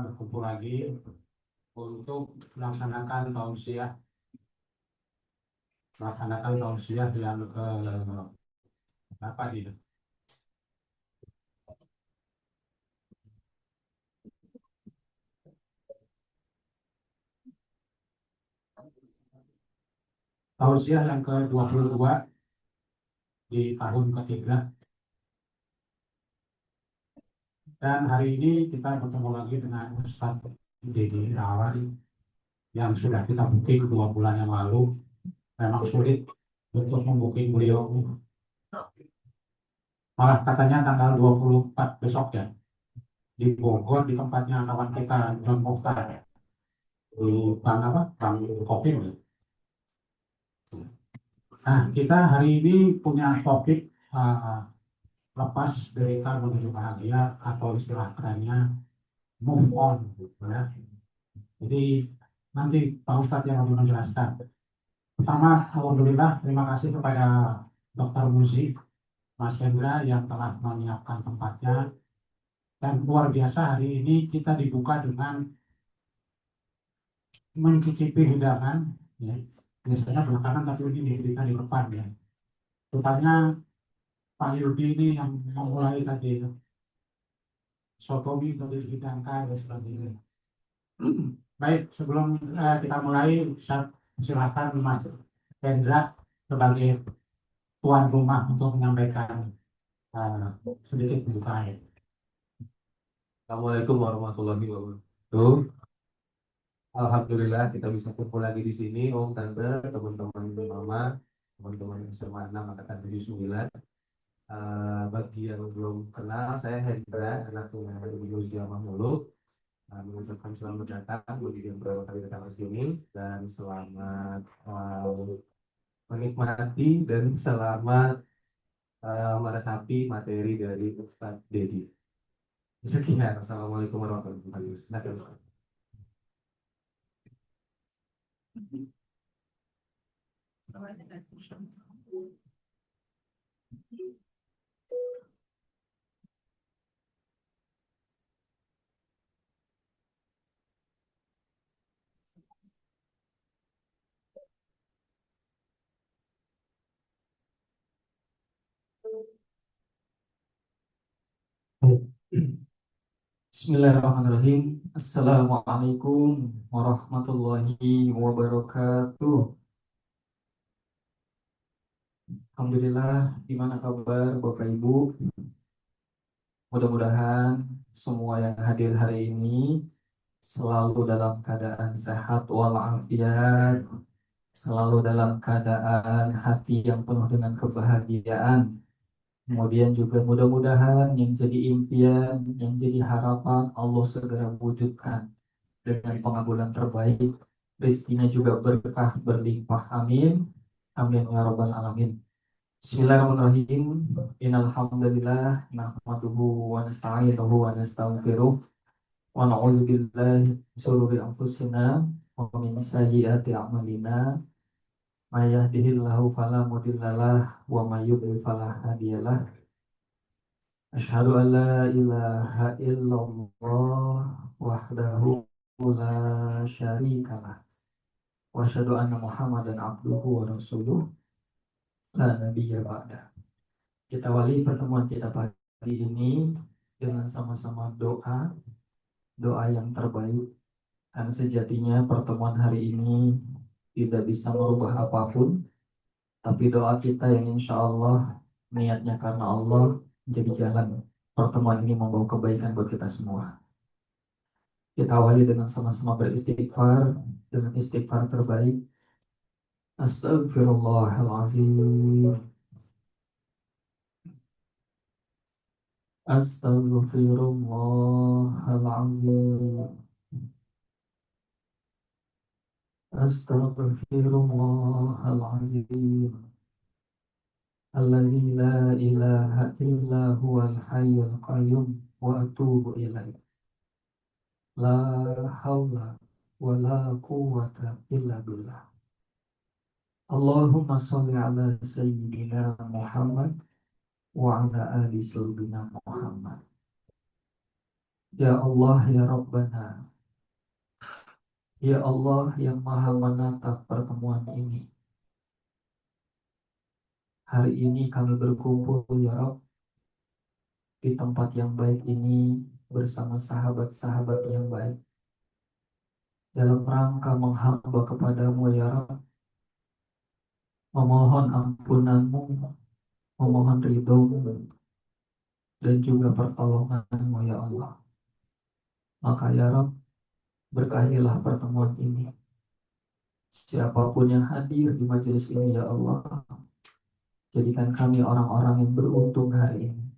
berkumpul lagi untuk melaksanakan tausiah yang ke berapa nih? Tausiah yang ke-22 di tahun ketiga. Dan hari ini kita bertemu lagi dengan Ustadz Dedi Irawan yang sudah kita booking 2 bulan yang lalu. Memang sulit untuk membooking beliau. Malah katanya tanggal 24 besok ya, di Bogor di tempatnya kawan kita John Mokhtar di Bang Kopim. Nah, kita hari ini punya topik lepas derita menuju bahagia atau istilah kerennya move on, ya. Jadi nanti Pak Ustadz yang lebih menjelaskan. Pertama, alhamdulillah terima kasih kepada Dr. Muzi, Mas Hendra yang telah menyiapkan tempatnya. Dan luar biasa hari ini kita dibuka dengan mencicipi hidangan, ya. Biasanya belakangan tapi ini diberikan di depan, ya. Rupanya Pak Yudi ini yang memulai tadi sotomi dari dihidangkan dan sebagainya. Baik, sebelum kita mulai, saya silakan Mas Hendra sebagai tuan rumah untuk menyampaikan sedikit pembukaan. Assalamualaikum warahmatullahi wabarakatuh. Alhamdulillah kita bisa kumpul lagi di sini, Om, Tante, teman-teman Mama, teman-teman SMA 6 angkatan 79. Bagi yang belum kenal, saya Hendra, anak tunggal Ibu Ziamah Muluk. Mengucapkan selamat datang bagi yang pertama kali datang ke sini dan selamat menikmati dan selamat meresapi materi dari Ustadz Dedi. Sekian, Assalamualaikum warahmatullahi wabarakatuh. Bismillahirrahmanirrahim. Assalamualaikum warahmatullahi wabarakatuh. Alhamdulillah, gimana kabar Bapak Ibu? Mudah-mudahan semua yang hadir hari ini selalu dalam keadaan sehat walafiat, selalu dalam keadaan hati yang penuh dengan kebahagiaan. Kemudian juga mudah-mudahan yang jadi impian, yang jadi harapan Allah segera wujudkan dengan pengabulan terbaik, rezekinya juga berkah berlimpah, amin amin ya rabbal alamin. Bismillahirrahmanirrahim. Innal hamdalillah nahmaduhu wa nasta'inuhu wa nastaghfiruh wa na'udzu billahi min shururi anfusina wa min sayyiati a'malina. May yahdihillahu fala mudhillalah wa may yudhlil fala hadiyalah. Asyhadu an la ilaha illallah wahdahu la syarikalah wa asyhadu anna Muhammadan abduhu wa rasuluh la nabiyya ba'da. Kita awali pertemuan kita pagi ini dengan sama-sama doa yang terbaik. Karena sejatinya pertemuan hari ini tidak bisa merubah apapun, tapi doa kita yang insya Allah niatnya karena Allah menjadi jalan pertemuan ini membawa kebaikan buat kita semua. Kita awali dengan sama-sama beristighfar dengan istighfar terbaik. Astagfirullahaladzim. Astaghfirullahaladzim. Astaghfirullahaladzim. Allazi la ilaha illa huwal hayyul qayyum wa atubu ilaih. La hawla wa la quwwata illa billah. Allahumma sholli ala sayyidina Muhammad wa ala ali sayyidina Muhammad. Ya Allah, ya Rabbana, ya Allah yang maha menatap pertemuan ini. Hari ini kami berkumpul ya Rabb di tempat yang baik ini bersama sahabat-sahabat yang baik dalam rangka menghamba kepadamu ya Rabb, memohon ampunanmu, memohon ridhomu dan juga pertolonganmu ya Allah. Maka ya Rabb, berkahilah pertemuan ini. Siapapun yang hadir di majelis ini ya Allah, jadikan kami orang-orang yang beruntung hari ini,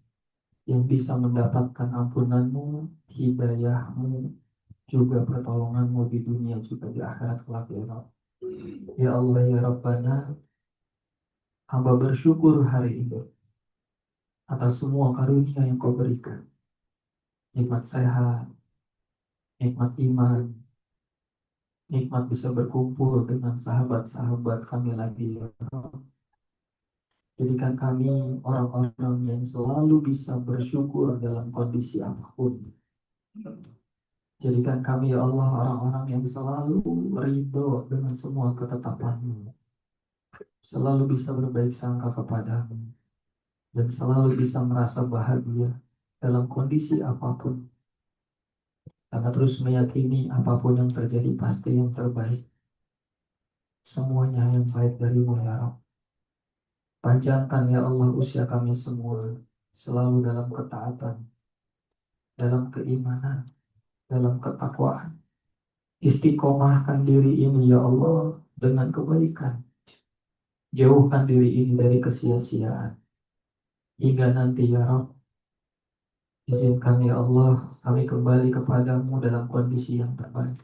yang bisa mendapatkan ampunanmu, hidayahmu, juga pertolonganmu di dunia juga di akhirat kelak ya Rabb. Ya Allah ya Rabbana, hamba bersyukur hari ini atas semua karunia yang kau berikan. Nikmat sehat, nikmat iman, nikmat bisa berkumpul dengan sahabat-sahabat kami lagi ya Rabb. Jadikan kami orang-orang yang selalu bisa bersyukur dalam kondisi apapun. Jadikan kami ya Allah orang-orang yang selalu ridho dengan semua ketetapan-Mu. Selalu bisa berbaik sangka kepadamu. Dan selalu bisa merasa bahagia dalam kondisi apapun. Karena terus meyakini apapun yang terjadi pasti yang terbaik. Semuanya yang baik darimu ya Rabb. Panjangkan ya Allah usia kami semua selalu dalam ketaatan, dalam keimanan, dalam ketakwaan. Istiqomahkan diri ini ya Allah dengan kebaikan. Jauhkan diri ini dari kesia-siaan. Hingga nanti ya Rabb, izinkan ya Allah kami kembali kepadamu dalam kondisi yang terbaik.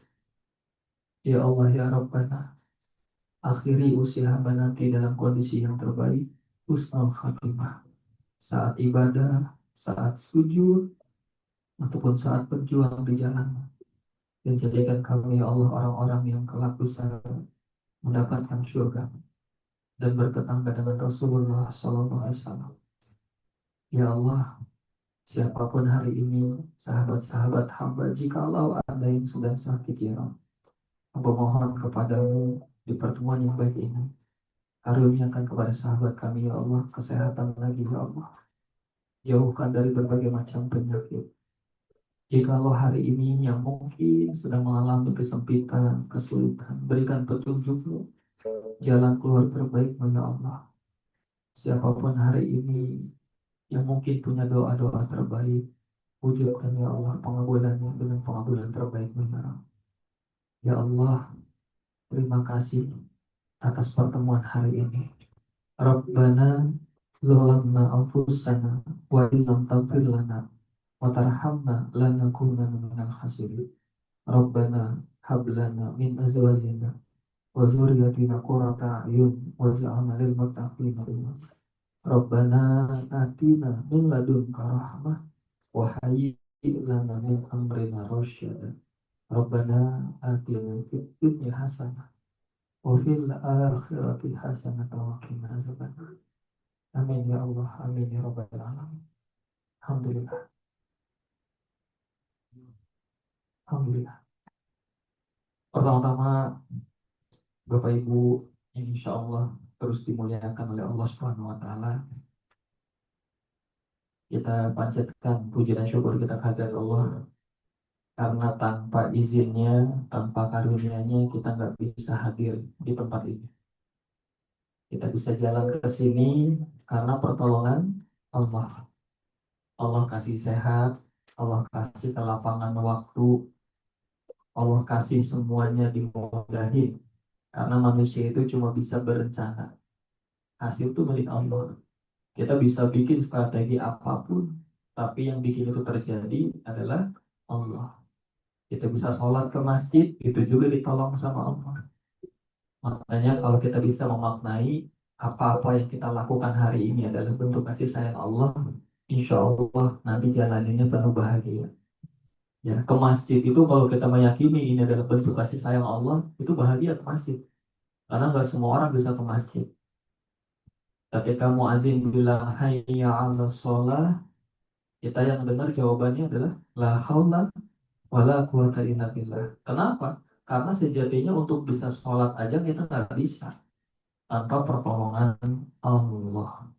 Ya Allah ya Rabbana, akhiri usia hamba nanti dalam kondisi yang terbaik, husnul khatimah. Saat ibadah, saat sujud, ataupun saat berjuang di jalan. Dan jadikan kami ya Allah orang-orang yang kelak bisa mendapatkan surga dan bertetangga dengan Rasulullah Sallallahu Alaihi Wasallam. Ya Allah, siapapun hari ini, sahabat-sahabat hamba, jikalau ada yang sedang sakit ya Rabb, hamba mohon kepadamu di pertemuan yang baik ini, karuniakan kepada sahabat kami ya Allah, kesehatan lagi ya Allah. Jauhkan dari berbagai macam penyakit. Jikalau hari ini yang mungkin sedang mengalami kesempitan, kesulitan, berikan petunjukmu, jalan keluar terbaik ya Allah. Siapapun hari ini yang mungkin punya doa-doa terbaik, wujudkan ya Allah pengabulannya dengan pengabulan terbaik ya Allah. Ya Allah, terima kasih atas pertemuan hari ini. Rabbana zalamna anfusana wa illam taghfir lana wa tarhamna lanakunanna minal khasirin. Rabbana hab lana min azwajina wa dzurriyyatina qurrata a'yun waj'alna lil muttaqina imama. Rabbana atina min ladunka rahmah wa hayyi' lana min amrina rasyada. Rabbana atina fid dunya hasanah wa fil akhirati hasanah wa qina azabannar. Amin ya Allah, amin ya rabbal alamin. Alhamdulillah, alhamdulillah. Pertama-tama Bapak Ibu yang insya Allah terus dimuliakan oleh Allah Subhanahu wa Ta'ala, kita panjatkan puji dan syukur kita kehadirat Allah, karena tanpa izinnya, tanpa karunia-Nya kita nggak bisa hadir di tempat ini. Kita bisa jalan ke sini karena pertolongan Allah. Allah kasih sehat, Allah kasih kelapangan waktu, Allah kasih semuanya dimudahin. Karena manusia itu cuma bisa berencana. Hasil itu milik Allah. Kita bisa bikin strategi apapun, tapi yang bikin itu terjadi adalah Allah. Kita bisa sholat ke masjid, itu juga ditolong sama Allah. Makanya kalau kita bisa memaknai apa-apa yang kita lakukan hari ini adalah bentuk kasih sayang Allah, insya Allah nanti jalannya penuh bahagia. Ya, ke masjid itu kalau kita meyakini ini adalah bentuk kasih sayang Allah, itu bahagia ke masjid. Karena nggak semua orang bisa ke masjid. Ketika muazin bilang hayya 'alas shalah, Kita yang dengar jawabannya adalah la haula wala quwata illa billah. Kenapa? Karena sejatinya untuk bisa sholat aja kita nggak bisa tanpa pertolongan Allah.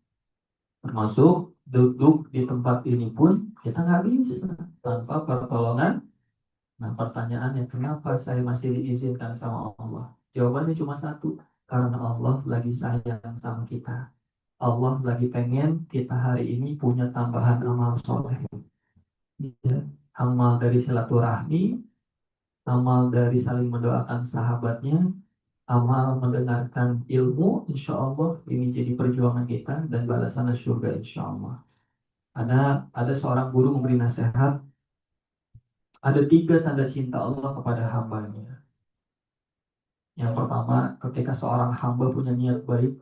Termasuk duduk di tempat ini pun kita nggak bisa tanpa pertolongan. Nah, pertanyaannya kenapa saya masih diizinkan sama Allah? Jawabannya cuma satu, karena Allah lagi sayang sama kita. Allah lagi pengen kita hari ini punya tambahan amal soleh. Ya. Amal dari silaturahmi, amal dari saling mendoakan sahabatnya, amal mendengarkan ilmu, insya Allah ini jadi perjuangan kita dan balasannya surga insya Allah. Ada seorang guru memberi nasihat, ada 3 tanda cinta Allah kepada hambanya. Yang pertama, ketika seorang hamba punya niat baik,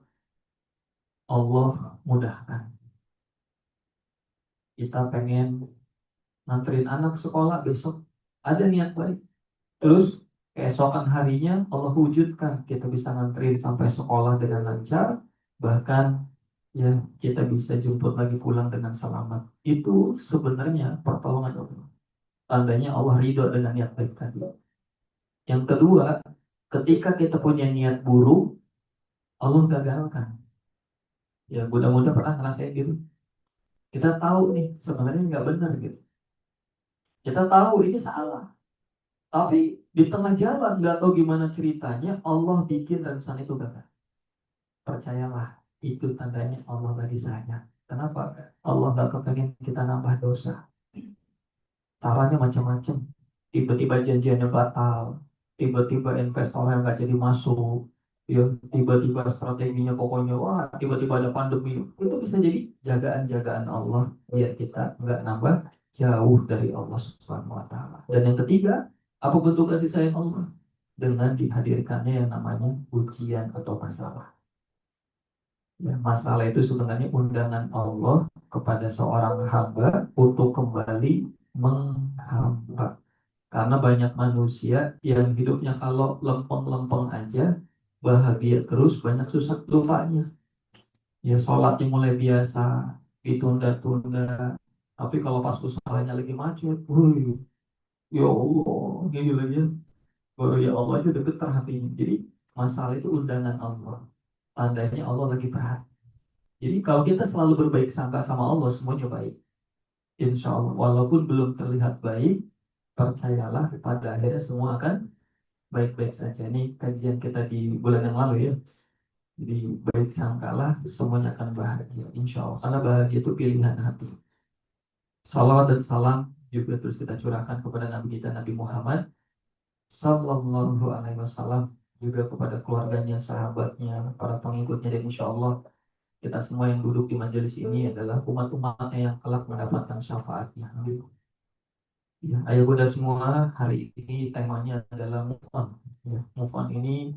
Allah mudahkan. Kita pengen nganterin anak sekolah besok, ada niat baik. Terus keesokan harinya Allah wujudkan kita bisa nganterin sampai sekolah dengan lancar, bahkan ya kita bisa jemput lagi pulang dengan selamat. Itu sebenarnya pertolongan Allah. Tandanya Allah ridho dengan niat baik tadi. Yang kedua, ketika kita punya niat buruk, Allah gagalkan. Ya mudah-mudahan pernah ngerasain gitu. Kita tahu nih sebenarnya nggak benar gitu. Kita tahu ini salah. Tapi di tengah jalan nggak tahu gimana ceritanya Allah bikin rencana itu gagal. Percayalah itu tandanya Allah lagi sayang. Kenapa? Allah nggak kepengen kita nambah dosa. Caranya macam-macam. Tiba-tiba janjiannya batal, tiba-tiba investor yang nggak jadi masuk, ya tiba-tiba strateginya pokoknya wah, tiba-tiba ada pandemi. Itu bisa jadi jagaan-jagaan Allah biar kita nggak nambah jauh dari Allah Subhanahu Wa Taala. Dan yang ketiga, apa bentuk kasih sayang Allah? Dengan dihadirkannya yang namanya ujian atau masalah. Ya, masalah itu sebenarnya undangan Allah kepada seorang hamba untuk kembali menghamba. Karena banyak manusia yang hidupnya kalau lempeng-lempeng aja, bahagia terus, banyak susah lupanya. Ya sholatnya mulai biasa, ditunda-tunda. Tapi kalau pas usahanya lagi macet, wih, ya Allah, gini lagi. Baru ya Allah aja udah getar hatinya. Jadi masalah itu undangan Allah. Tandanya Allah lagi perhatian. Jadi kalau kita selalu berbaik sangka sama Allah, semuanya baik. Insya Allah, walaupun belum terlihat baik, percayalah pada akhirnya semua akan baik-baik saja. Ini kajian kita di bulan yang lalu ya. Jadi baik sangkalah semuanya akan bahagia. Insya Allah. Karena bahagia itu pilihan hati. Salawat dan salam juga terus kita curahkan kepada Nabi kita Nabi Muhammad Sallallahu Alaihi Wasallam, juga kepada keluarganya, sahabatnya, para pengikutnya, dan insya Allah kita semua yang duduk di majelis ini adalah umat-umatnya yang kelak mendapatkan syafaatnya. Amin. Ya, ayo bunda semua, hari ini temanya adalah move on. Ya, move on ini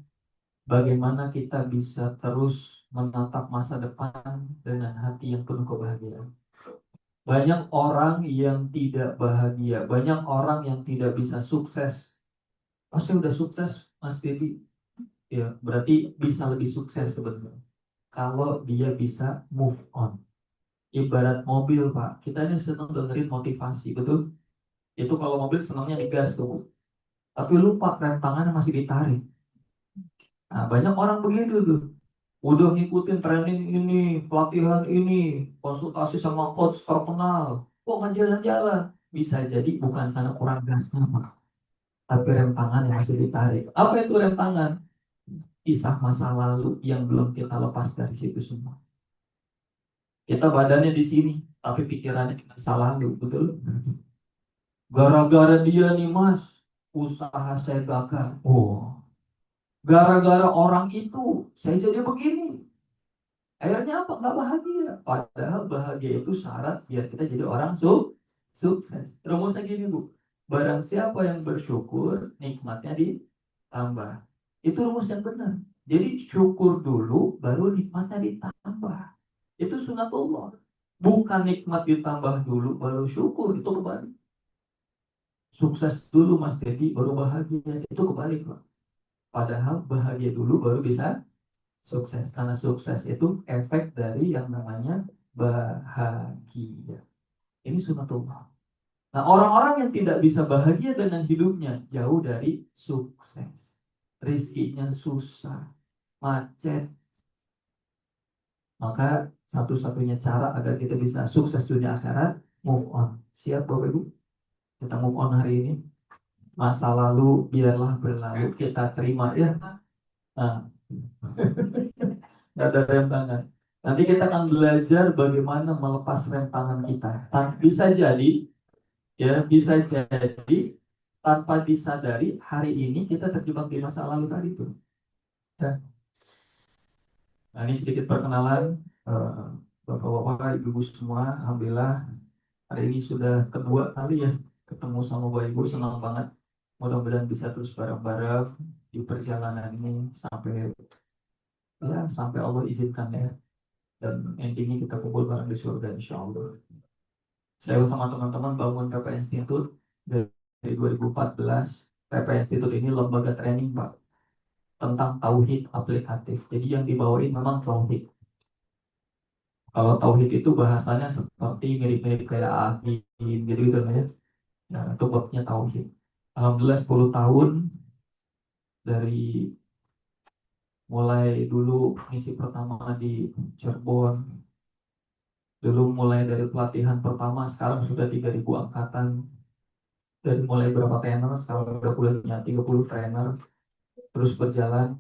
bagaimana kita bisa terus menatap masa depan dengan hati yang penuh kebahagiaan. Banyak orang yang tidak bahagia, banyak orang yang tidak bisa sukses. Pasti udah sukses, Mas Dedi. Ya, berarti bisa lebih sukses sebenarnya. Kalau dia bisa move on. Ibarat mobil, Pak. Kita ini senang dengerin motivasi, betul? Itu kalau mobil senangnya digas tuh. Tapi lupa rem tangannya masih ditarik. Nah, banyak orang begitu tuh. Udah ngikutin training ini, pelatihan ini, konsultasi sama coach terkenal. Kok nggak jalan-jalan? Bisa jadi bukan karena kurang gasnya, Pak. Tapi rem tangan yang masih ditarik. Apa itu rem tangan? Kisah masa lalu yang belum kita lepas dari situ semua. Kita badannya di sini, tapi pikirannya di masa lalu, betul? Gara-gara dia nih mas, usaha saya gagal. Oh, gara-gara orang itu, saya jadi begini. Akhirnya apa? Nggak bahagia. Padahal bahagia itu syarat biar kita jadi orang sukses. Rumusnya gini bu, barang siapa yang bersyukur, nikmatnya ditambah. Itu rumus yang benar. Jadi syukur dulu, baru nikmatnya ditambah. Itu sunatullah. Bukan nikmat ditambah dulu, baru syukur. Itu kebalik. Sukses dulu Mas Dedi, baru bahagia. Itu kebalik Pak. Padahal bahagia dulu, baru bisa sukses. Karena sukses itu efek dari yang namanya bahagia. Ini sunatullah. Nah, orang-orang yang tidak bisa bahagia dengan hidupnya jauh dari sukses. Rizkinya susah, macet. Maka satu-satunya cara agar kita bisa sukses dunia akhirat, move on. Siap Bapak Ibu? Kita move on hari ini. Masa lalu biarlah berlalu, kita terima ya. Nah, nggak ada rem tangan. Nanti kita akan belajar bagaimana melepas rem tangan kita. Bisa jadi, ya bisa jadi tanpa disadari hari ini kita terjebak di masa lalu tadi tuh. Ya. Nah, ini sedikit perkenalan eh, Bapak-bapak, Ibu semua. Alhamdulillah hari ini sudah kedua kali ya ketemu sama Bapak Ibu, senang banget. Mudah-mudahan bisa terus bareng-bareng di perjalanan ini sampai Allah izinkan ya. Dan endingnya kita kumpul bareng di surga insya Allah. Saya bersama teman-teman bangun PP Institute dari 2014. PP Institute ini lembaga training Pak tentang tauhid aplikatif. Jadi yang dibawain memang tauhid. Kalau tauhid itu bahasanya seperti mirip-mirip kayak amin gitu-gitu ya. Nah, itu babnya tauhid. Alhamdulillah 10 tahun dari mulai dulu misi pertama di Cirebon, dulu mulai dari pelatihan pertama sekarang sudah 3.000 angkatan, dari mulai berapa trainer sekarang udah punya 30 trainer, terus berjalan.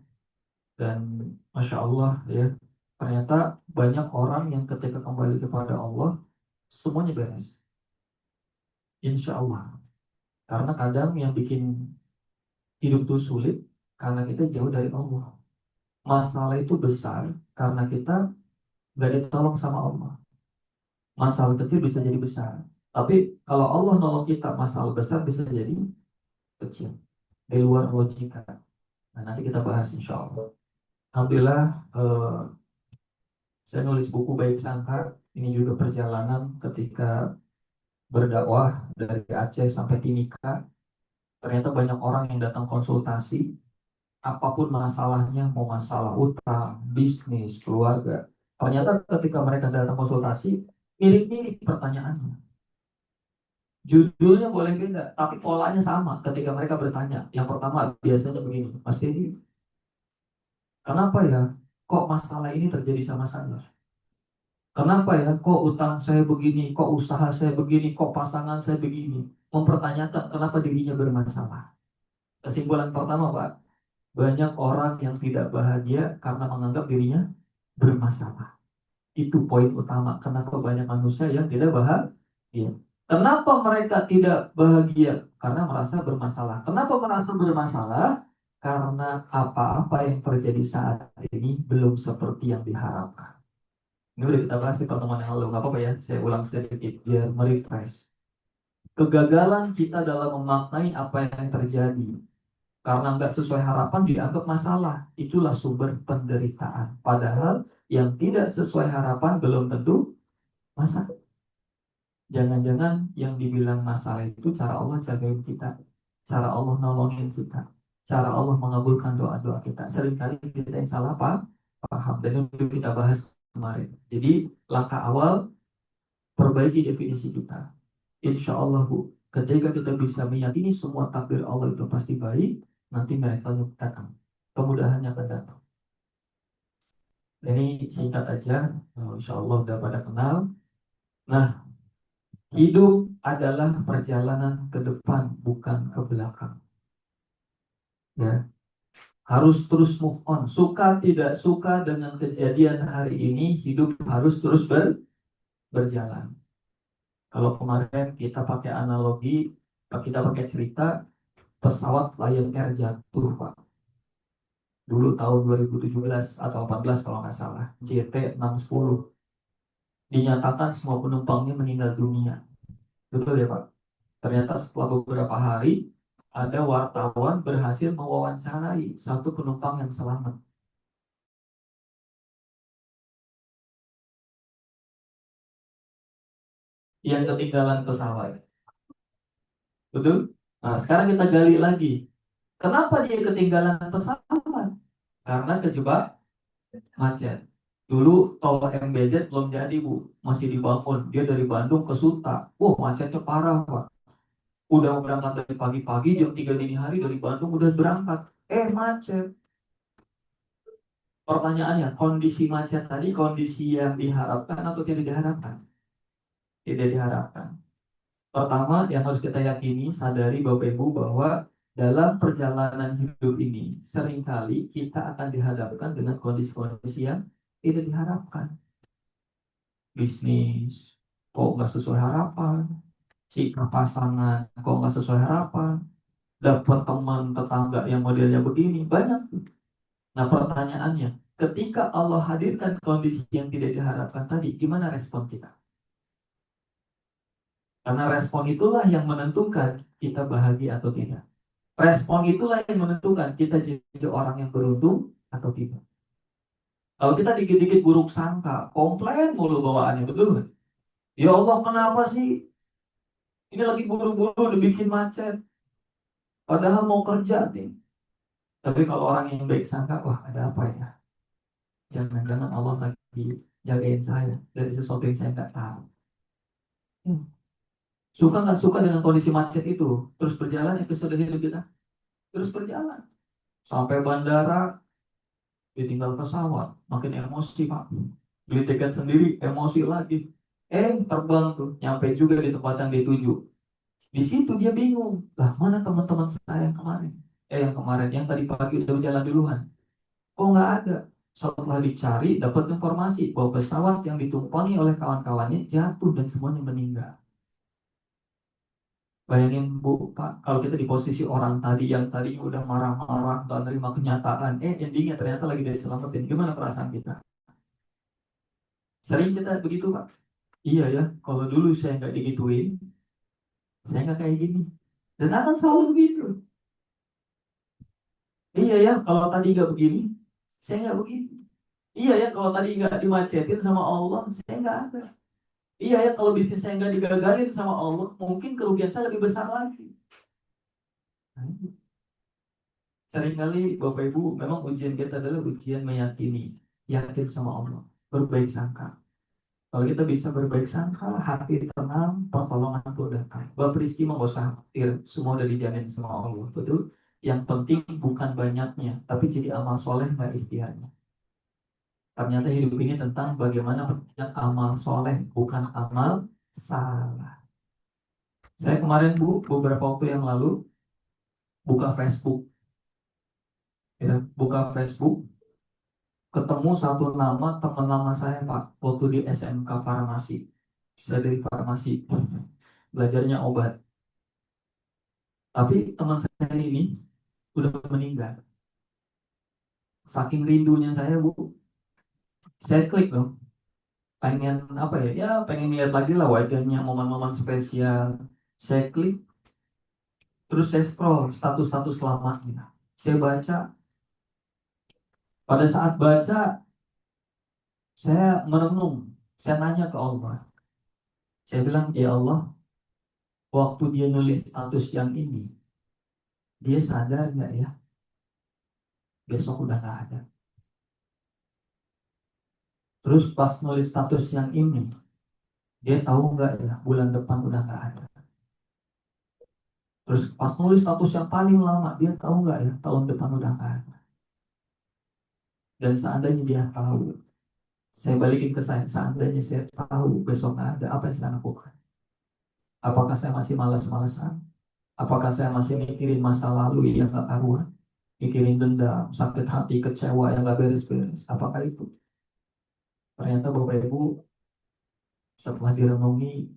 Dan Masya Allah ya, ternyata banyak orang yang ketika kembali kepada Allah semuanya beres, Insya Allah. Karena kadang yang bikin hidup tuh sulit karena kita jauh dari Allah. Masalah itu besar karena kita gak ditolong sama Allah. Masalah kecil bisa jadi besar, tapi kalau Allah nolong kita, masalah besar bisa jadi kecil, di luar logika. Nah, nanti kita bahas insya Allah. Alhamdulillah, saya nulis buku Baik Sangka. Ini juga perjalanan ketika berdakwah dari Aceh sampai Timika. Ternyata banyak orang yang datang konsultasi, apapun masalahnya, mau masalah utang, bisnis, keluarga. Ternyata ketika mereka datang konsultasi, mirip-mirip pertanyaannya. Judulnya boleh beda, tapi polanya sama ketika mereka bertanya. Yang pertama biasanya begini, Mas Dedi, kenapa ya kok masalah ini terjadi sama saya? Kenapa ya kok utang saya begini, kok usaha saya begini, kok pasangan saya begini? Mempertanyakan kenapa dirinya bermasalah. Kesimpulan pertama, Pak, banyak orang yang tidak bahagia karena menganggap dirinya bermasalah. Itu poin utama. Kenapa banyak manusia yang tidak bahagia? Kenapa mereka tidak bahagia? Karena merasa bermasalah. Kenapa merasa bermasalah? Karena apa-apa yang terjadi saat ini belum seperti yang diharapkan. Ini udah kita bahas di pertemuan yang lalu. Nggak apa-apa ya, saya ulang sedikit biar merefresh. Kegagalan kita dalam memaknai apa yang terjadi karena nggak sesuai harapan dianggap masalah. Itulah sumber penderitaan. Padahal yang tidak sesuai harapan belum tentu masalah. Jangan-jangan yang dibilang masalah itu cara Allah jagain kita, cara Allah nolongin kita, cara Allah mengabulkan doa-doa kita. Seringkali kita yang salah paham, dan itu kita bahas kemarin. Jadi langkah awal, perbaiki definisi kita. Insya Allah Bu, ketika kita bisa meyakini semua takdir Allah itu pasti baik, nanti mereka datang, kemudahannya akan datang. Ini singkat aja, insya Allah udah pada kenal. Nah, hidup adalah perjalanan ke depan, bukan ke belakang. Ya, harus terus move on. Suka tidak suka dengan kejadian hari ini, hidup harus terus berjalan. Kalau kemarin kita pakai analogi, kita pakai cerita, pesawat Lion Air jatuh, Pak. Dulu tahun 2017 atau 18 kalau nggak salah, JT610. Dinyatakan semua penumpangnya meninggal dunia. Betul ya, Pak? Ternyata setelah beberapa hari, ada wartawan berhasil mewawancarai satu penumpang yang selamat. Yang ketinggalan pesawat. Betul? Nah, sekarang kita gali lagi. Kenapa dia ketinggalan pesawat? Karena kejebak macet. Dulu tol MBZ belum jadi Bu, masih dibangun. Dia dari Bandung ke Suta. Wah, macetnya parah Pak. Udah mau berangkat dari pagi-pagi jam 3 dini hari dari Bandung udah berangkat. Macet. Pertanyaannya, kondisi macet tadi kondisi yang diharapkan atau tidak diharapkan? Tidak diharapkan. Pertama, yang harus kita yakini, sadari Bapak Ibu bahwa dalam perjalanan hidup ini, seringkali kita akan dihadapkan dengan kondisi-kondisi yang tidak diharapkan. Bisnis, kok nggak sesuai harapan. Sikap pasangan, kok nggak sesuai harapan. Dapat teman tetangga yang modelnya begini, banyak. Nah pertanyaannya, ketika Allah hadirkan kondisi yang tidak diharapkan tadi, gimana respon kita? Karena respon itulah yang menentukan kita bahagia atau tidak. Respon itulah yang menentukan kita jadi orang yang beruntung atau tidak. Kalau kita dikit-dikit buruk sangka, komplain mulu bawaannya, betul kan? Ya Allah, kenapa sih? Ini lagi buru-buru dibikin macet. Padahal mau kerja nih. Tapi kalau orang yang baik sangka, wah ada apa ya? Jangan-jangan Allah lagi jagain saya dari sesuatu yang saya nggak tahu. Hmm. Suka nggak suka dengan kondisi macet itu? Terus berjalan episode hidup kita. Terus berjalan. Sampai bandara, ditinggal pesawat. Makin emosi Pak. Beli tiket sendiri, emosi lagi. Terbang tuh. Nyampe juga di tempat yang dituju. Di situ dia bingung. Lah mana teman-teman saya yang kemarin? Yang kemarin. Yang tadi pagi udah berjalan duluan. Kok nggak ada? Setelah dicari, dapat informasi bahwa pesawat yang ditumpangi oleh kawan-kawannya jatuh dan semuanya meninggal. Bayangin Bu, Pak, kalau kita di posisi orang tadi yang tadinya udah marah-marah, nggak nerima kenyataan, endingnya ternyata lagi diselamatin. Gimana perasaan kita? Sering kita begitu, Pak. Iya ya, kalau dulu saya nggak digituin, saya nggak kayak gini. Dan akan selalu begitu. Iya ya, kalau tadi nggak begini, saya nggak begini. Iya ya, kalau tadi nggak dimacetin sama Allah, saya nggak ada. Iya ya, kalau bisnis saya nggak digagalin sama Allah, mungkin kerugian saya lebih besar lagi. Nah, seringkali Bapak Ibu memang ujian kita adalah ujian meyakini, yakin sama Allah, berbaik sangka. Kalau kita bisa berbaik sangka, hati tenang, pertolongan itu datang. Bapak Rizky mau gak usah khawatir, semua udah dijamin sama Allah, betul? Yang penting bukan banyaknya, tapi jadi amal soleh nggak ikhtiarnya. Ternyata hidup ini tentang bagaimana banyak amal soleh, bukan amal salah. Saya kemarin beberapa waktu yang lalu buka Facebook, buka Facebook, ketemu satu nama teman lama saya Pak, waktu di SMK Farmasi. Saya dari farmasi, belajarnya obat. Tapi teman saya ini udah meninggal. Saking rindunya saya Bu, saya klik dong. Pengen apa ya? Ya pengen lihat lagi lah wajahnya, momen-momen spesial. Saya klik, terus saya scroll status-status lamanya. Saya baca, pada saat baca, saya merenung. Saya nanya ke Allah. Saya bilang, ya Allah, waktu dia nulis status yang ini, dia sadar nggak ya? Besok udah nggak ada. Terus pas nulis status yang ini, dia tahu nggak ya bulan depan udah nggak ada. Terus pas nulis status yang paling lama, dia tahu nggak ya tahun depan udah nggak ada. Dan seandainya dia tahu, saya balikin ke saya, seandainya saya tahu besok nggak ada, apa yang saya lakukan? Apakah saya masih malas-malasan? Apakah saya masih mikirin masa lalu yang nggak karuan? Mikirin dendam, sakit hati, kecewa yang nggak beres-beres? Apakah itu? Ternyata Bapak Ibu, setelah direnungi,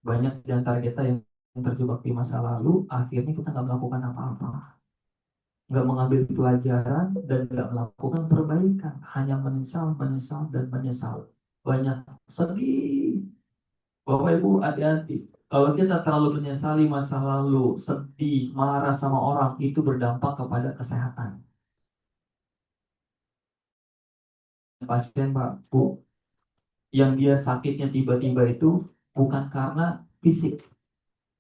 banyak di antara kita yang terjebak di masa lalu, akhirnya kita nggak melakukan apa-apa. Nggak mengambil pelajaran dan nggak melakukan perbaikan. Hanya menyesal, menyesal, dan menyesal. Banyak sedih. Bapak Ibu hati-hati. Kalau kita terlalu menyesali masa lalu, sedih, marah sama orang, itu berdampak kepada kesehatan. Pasien Pak, Bu, yang dia sakitnya tiba-tiba itu bukan karena fisik,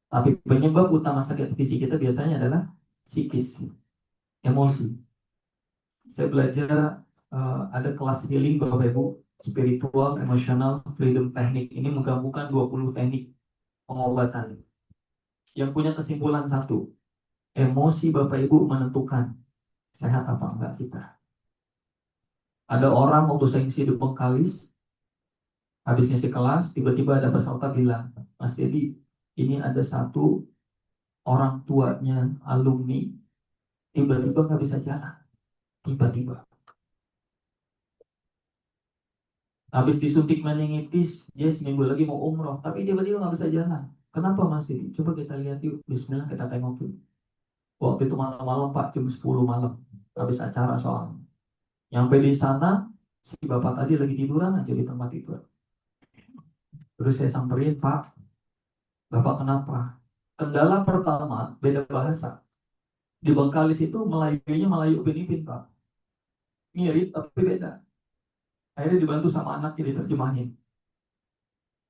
tapi penyebab utama sakit fisik kita biasanya adalah psikis, emosi. Saya belajar ada kelas healing Bapak Ibu, spiritual, emosional, freedom teknik. Ini menggabungkan 20 teknik pengobatan yang punya kesimpulan satu. Emosi Bapak Ibu menentukan sehat apa enggak kita. Ada orang waktu saya ngisi di Bengkalis, habis ngisi kelas, tiba-tiba ada peserta bilang, Mas Dedi, ini ada satu orang tuanya alumni, tiba-tiba nggak bisa jalan. Tiba-tiba. Habis disuntik meningitis, dia seminggu lagi mau umroh, tapi tiba-tiba nggak bisa jalan. Kenapa Mas Dedi? Coba kita lihat yuk, Bismillah kita tengok yuk. Waktu itu malam-malam Pak, jam 10 malam, habis acara soalnya. Nyampe di sana, si bapak tadi lagi tiduran aja di tempat tidur. Terus saya samperin, Pak, bapak kenapa? Kendala pertama, beda bahasa. Di Bengkalis itu Melayunya Melayu Upin Ipin, Pak. Mirip tapi beda. Akhirnya dibantu sama anaknya diterjemahin.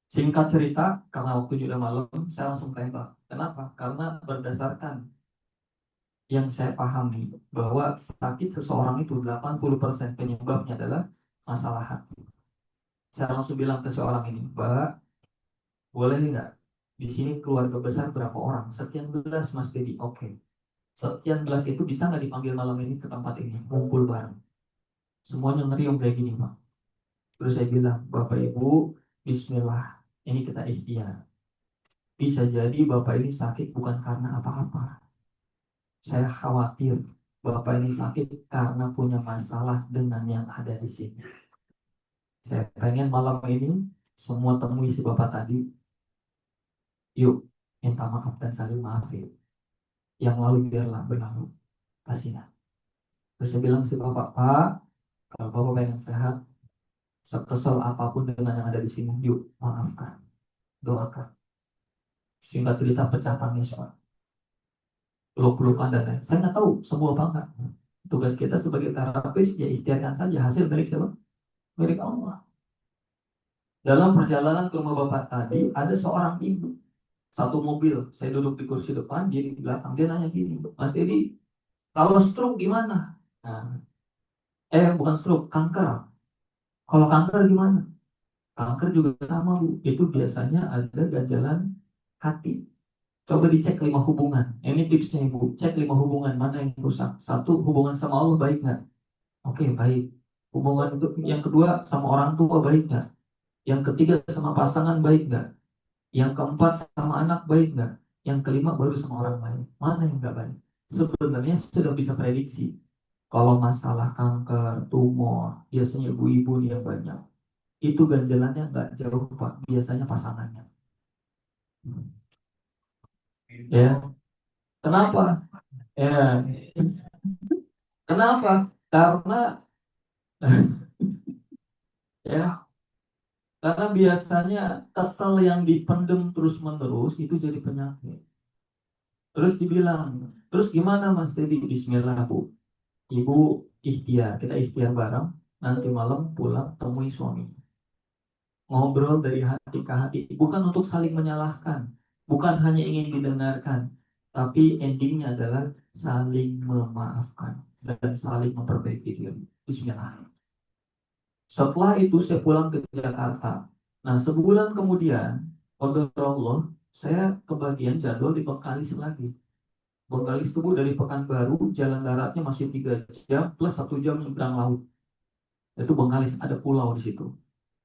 Singkat cerita, karena waktunya udah malam, saya langsung tembak. Kenapa? Karena berdasarkan yang saya pahami, bahwa sakit seseorang itu 80% penyebabnya adalah masalah hati. Saya langsung bilang ke seorang ini, Mbak, boleh nggak? Di sini keluarga besar berapa orang? Sekian belas Mas Dedi. Oke. Sekian belas itu bisa nggak dipanggil malam ini ke tempat ini? Ngumpul bareng. Semuanya ngeriung kayak gini, Pak. Terus saya bilang, Bapak Ibu, Bismillah. Ini kita ikhtiar. Bisa jadi Bapak ini sakit bukan karena apa-apa. Saya khawatir Bapak ini sakit karena punya masalah dengan yang ada di sini. Saya pengen malam ini semua temui si Bapak tadi. Yuk, minta maaf dan saling maafin. Yang lalu biarlah berlalu. Kasihan. Terus saya bilang si Bapak, Pak, kalau Bapak pengen sehat, sekesal apapun dengan yang ada di sini, yuk maafkan, doakan. Singkat cerita pecah tangis, Pak. Peluk-pelukan dan lain. Saya nggak tahu semua apa enggak. Tugas kita sebagai terapis ya ikhtiarkan saja hasil milik siapa? Milik Allah. Dalam perjalanan ke rumah Bapak tadi ada seorang ibu, satu mobil. Saya duduk di kursi depan, dia di belakang. Dia nanya gini, Mas Dedi, kalau stroke gimana? Nah, bukan stroke, kanker. Kalau kanker gimana? Kanker juga sama Bu. Itu biasanya ada ganjalan hati. Coba dicek 5 hubungan. Ini tipsnya Ibu. Cek 5 hubungan mana yang rusak. Satu, hubungan sama Allah baik nggak? Oke, baik. Hubungan yang kedua sama orang tua baik nggak? Yang ketiga sama pasangan baik nggak? Yang keempat sama anak baik nggak? Yang kelima baru sama orang lain. Mana yang nggak baik? Sebenarnya sudah bisa prediksi. Kalau masalah kanker, tumor, biasanya ibu-ibu nih yang banyak. Itu ganjalannya nggak jauh Pak. Biasanya pasangannya. Ya, kenapa? Ya, kenapa? Karena ya, karena biasanya kesal yang dipendem terus-menerus itu jadi penyakit. Terus dibilang, terus gimana Mas Dedi? Bismillah Bu, Ibu ikhtiar, kita ikhtiar bareng. Nanti malam pulang temui suami. Ngobrol dari hati ke hati, bukan untuk saling menyalahkan, bukan hanya ingin didengarkan, tapi endingnya adalah saling memaafkan dan saling memperbaiki diri. Bismillah. Setelah itu saya pulang ke Jakarta. Nah, sebulan kemudian, qadar Allah, saya kebagian jadwal di Bengkalis lagi. Bengkalis itu Bu, dari Pekanbaru, jalan daratnya masih 3 jam plus 1 jam nyebrang laut. Itu Bengkalis, ada pulau di situ.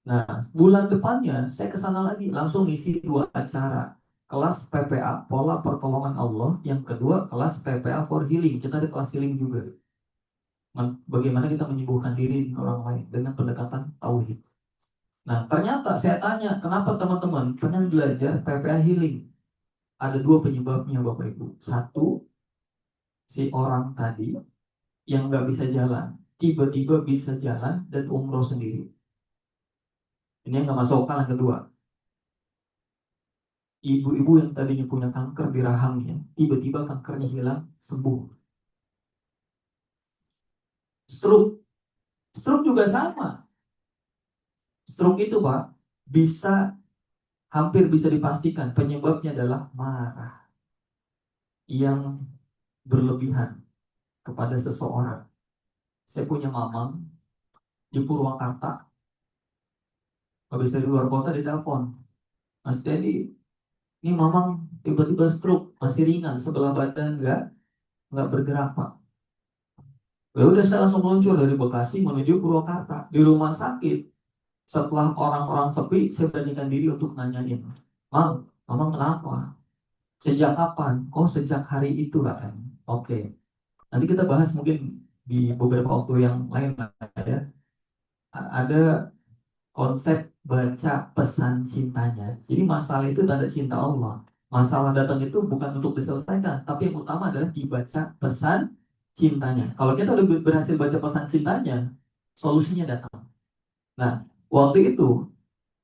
Nah, bulan depannya saya ke sana lagi, langsung isi 2 acara. Kelas PPA, Pola Pertolongan Allah. Yang kedua, kelas PPA for Healing. Kita ada kelas healing juga. Bagaimana kita menyembuhkan diri dan orang lain dengan pendekatan tauhid. Nah, ternyata saya tanya, kenapa teman-teman pengen belajar PPA Healing? Ada 2 penyebabnya Bapak Ibu. Satu, si orang tadi yang nggak bisa jalan, tiba-tiba bisa jalan dan umroh sendiri. Ini yang nggak masuk akal. Yang kedua, ibu-ibu yang tadinya punya kanker di rahangnya, tiba-tiba kankernya hilang, sembuh. Stroke, stroke juga sama. Stroke itu Pak, bisa hampir bisa dipastikan penyebabnya adalah marah yang berlebihan kepada seseorang. Saya punya mamang, di Purwakarta, habis dari luar kota ditelepon, Mas Dedi, ini Mamang tiba-tiba stroke, masih ringan, sebelah badan nggak bergerak Pak. Ya udah saya langsung meluncur dari Bekasi menuju Purwakarta. Di rumah sakit, setelah orang-orang sepi, saya beranikan diri untuk nanyain, Mang, Mamang kenapa? Sejak kapan? Oh sejak hari itu katanya. Oke, nanti kita bahas mungkin di beberapa waktu yang lain lah ya. Ada konsep baca pesan cintanya. Jadi masalah itu tanda cinta Allah. Masalah datang itu bukan untuk diselesaikan, tapi yang utama adalah dibaca pesan cintanya. Kalau kita udah berhasil baca pesan cintanya, solusinya datang. Nah, waktu itu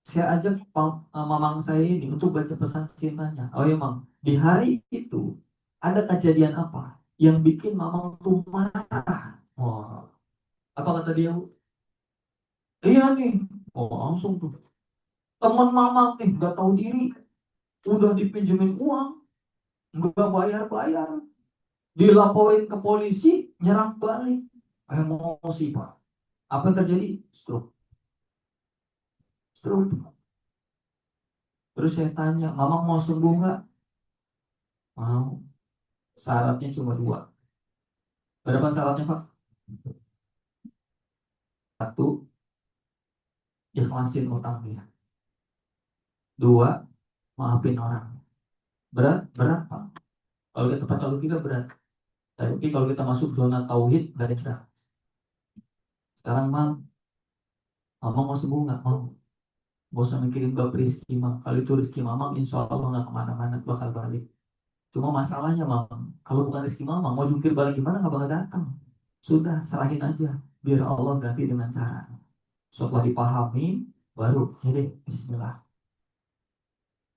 saya ajak mamang saya ini untuk baca pesan cintanya. Oh ya, Mang, di hari itu ada kejadian apa yang bikin mamang tuh marah? Oh, apa kata dia? Iya nih. Oh, langsung tuh. Teman mamang nih nggak tahu diri, udah dipinjemin uang, nggak bayar-bayar, dilaporin ke polisi, nyerang balik, emosi Pak. Apa yang terjadi? Stroke. Terus saya tanya, mamang mau sembuh nggak? Mau. Syaratnya cuma dua. Berapa syaratnya Pak? Satu, ikhlasin utangnya. Dua, maafin orang. Berat? Berat Pak. Kalau kita kalau kita berat. Tapi kalau kita masuk zona tauhid, nggak ada berat. Sekarang mamang mau sembuh nggak? Mau. Gak usah mikirin bab rezeki Mam. Kalau itu rezeki Mamang, insya Allah nggak kemana-mana, bakal balik. Cuma masalahnya Mamang, kalau bukan rezeki Mamang, mau jungkir balik gimana nggak bakal datang. Sudah, serahin aja. Biar Allah ganti dengan cara. Setelah dipahami, baru jadi Bismillah.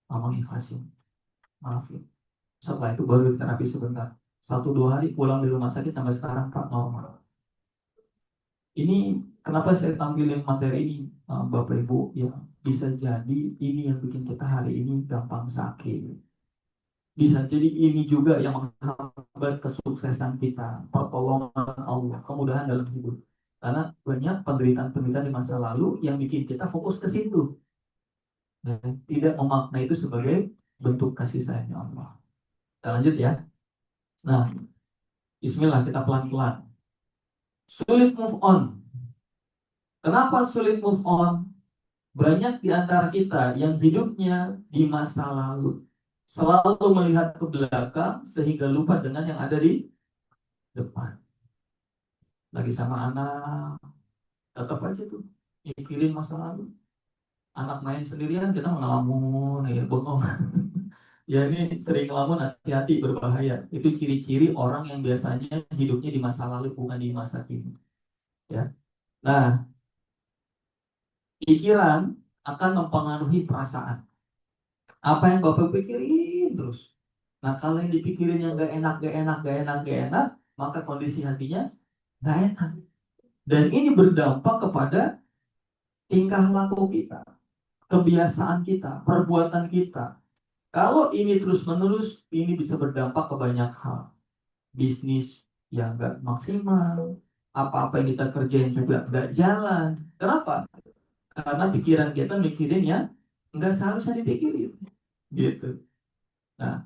Mamang ikhlasin, maafin. Setelah itu baru terapi sebentar. 1-2 hari pulang di rumah sakit sampai sekarang Pak normal. Ini kenapa saya tampilin materi ini, Bapak Ibu, ya bisa jadi ini yang bikin kita hari ini gampang sakit. Bisa jadi ini juga yang menghambat kesuksesan kita, pertolongan Allah, kemudahan dalam hidup. Karena banyak penderitaan-penderitaan di masa lalu yang bikin kita fokus ke situ, dan tidak memaknai itu sebagai bentuk kasih sayangnya Allah. Kita lanjut ya. Nah, Bismillah kita pelan-pelan. Sulit move on. Kenapa sulit move on? Banyak di antara kita yang hidupnya di masa lalu, selalu melihat ke belakang sehingga lupa dengan yang ada di depan. Lagi sama anak, tetap aja tuh mikirin masa lalu. Anak main sendirian, kita ngelamun ya, bengong. Ya ini sering ngelamun, hati-hati, berbahaya. Itu ciri-ciri orang yang biasanya hidupnya di masa lalu, bukan di masa kini. Ya. Nah, pikiran akan mempengaruhi perasaan. Apa yang Bapak pikirin terus. Nah, kalau yang dipikirin yang gak enak, gak enak, gak enak, gak enak, maka kondisi hatinya gak enak. Dan ini berdampak kepada tingkah laku kita, kebiasaan kita, perbuatan kita. Kalau ini terus-menerus, ini bisa berdampak ke banyak hal. Bisnis yang nggak maksimal, apa-apa yang kita kerjain juga nggak jalan. Kenapa? Karena pikiran kita mikirin yang nggak seharusnya dipikirin. Gitu. Nah,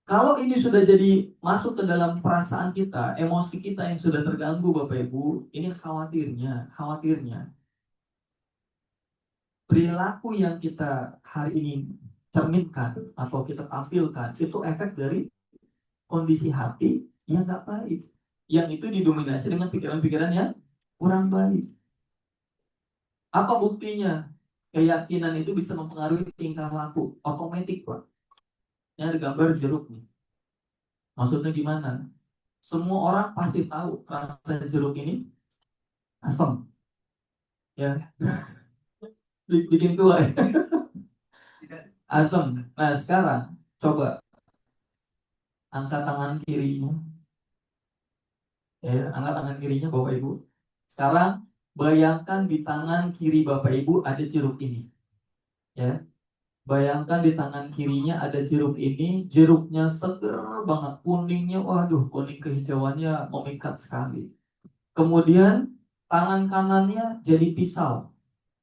kalau ini sudah jadi masuk ke dalam perasaan kita, emosi kita yang sudah terganggu, Bapak Ibu, ini khawatirnya perilaku yang kita hari ini cerminkan atau kita tampilkan itu efek dari kondisi hati yang nggak baik, yang itu didominasi dengan pikiran-pikiran yang kurang baik. Apa buktinya? Keyakinan itu bisa mempengaruhi tingkah laku otomatis Pak. Ini ada gambar jeruk nih. Maksudnya gimana? Semua orang pasti tahu rasa jeruk ini asam, ya, bikin tua ya. Asam. Nah sekarang coba angkat tangan kirinya, ya, angkat tangan kirinya Bapak Ibu. Sekarang bayangkan di tangan kiri Bapak Ibu ada jeruk ini, ya. Bayangkan di tangan kirinya ada jeruk ini, jeruknya seger banget, kuningnya, waduh, kuning kehijauannya memikat sekali. Kemudian tangan kanannya jadi pisau.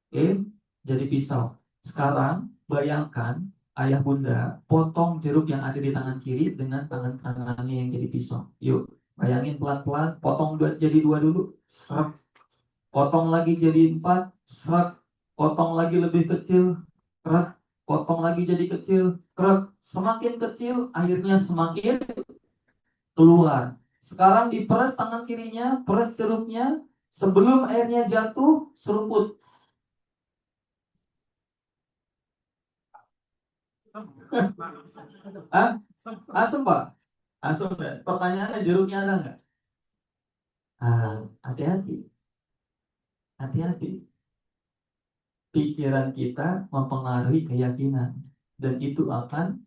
Oke, jadi pisau. Sekarang bayangkan ayah bunda potong jeruk yang ada di tangan kiri dengan tangan kanannya yang jadi pisau. Yuk, bayangin pelan-pelan, potong jadi dua dulu. Serak. Potong lagi jadi empat. Serak. Potong lagi lebih kecil. Kerak. Potong lagi jadi kecil. Kerak. Semakin kecil, akhirnya semakin keluar. Sekarang diperes tangan kirinya, peres jeruknya. Sebelum airnya jatuh, seruput. Ah, asem Pak? Asem ya? Pertanyaannya jeruknya ada nggak? Hati-hati, hati-hati. Pikiran kita mempengaruhi keyakinan dan itu akan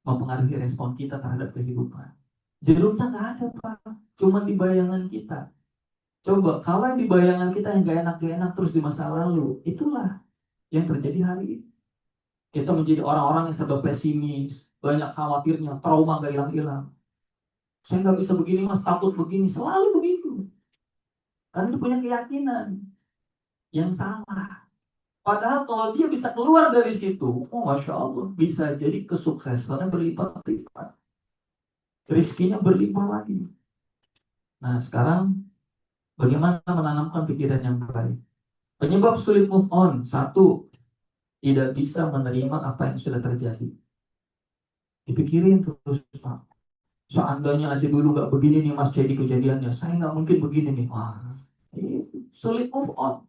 mempengaruhi respon kita terhadap kehidupan. Jeruknya nggak ada Pak, cuma di bayangan kita. Coba kalau yang di bayangan kita yang gak enak terus di masa lalu, itulah yang terjadi hari ini. Kita menjadi orang-orang yang serba pesimis, banyak khawatirnya, trauma gak hilang-hilang. Saya nggak bisa begini mas, takut begini, selalu begitu. Karena dia punya keyakinan yang salah. Padahal kalau dia bisa keluar dari situ, oh Masya Allah, bisa jadi kesuksesannya berlipat-lipat. Rizkinya berlimpah lagi. Nah sekarang, bagaimana menanamkan pikiran yang baik? Penyebab sulit move on, satu, tidak bisa menerima apa yang sudah terjadi. Dipikirin terus, Pak. Seandainya aja dulu nggak begini nih Mas jadi kejadiannya, saya nggak mungkin begini nih. Wah, sulit move on.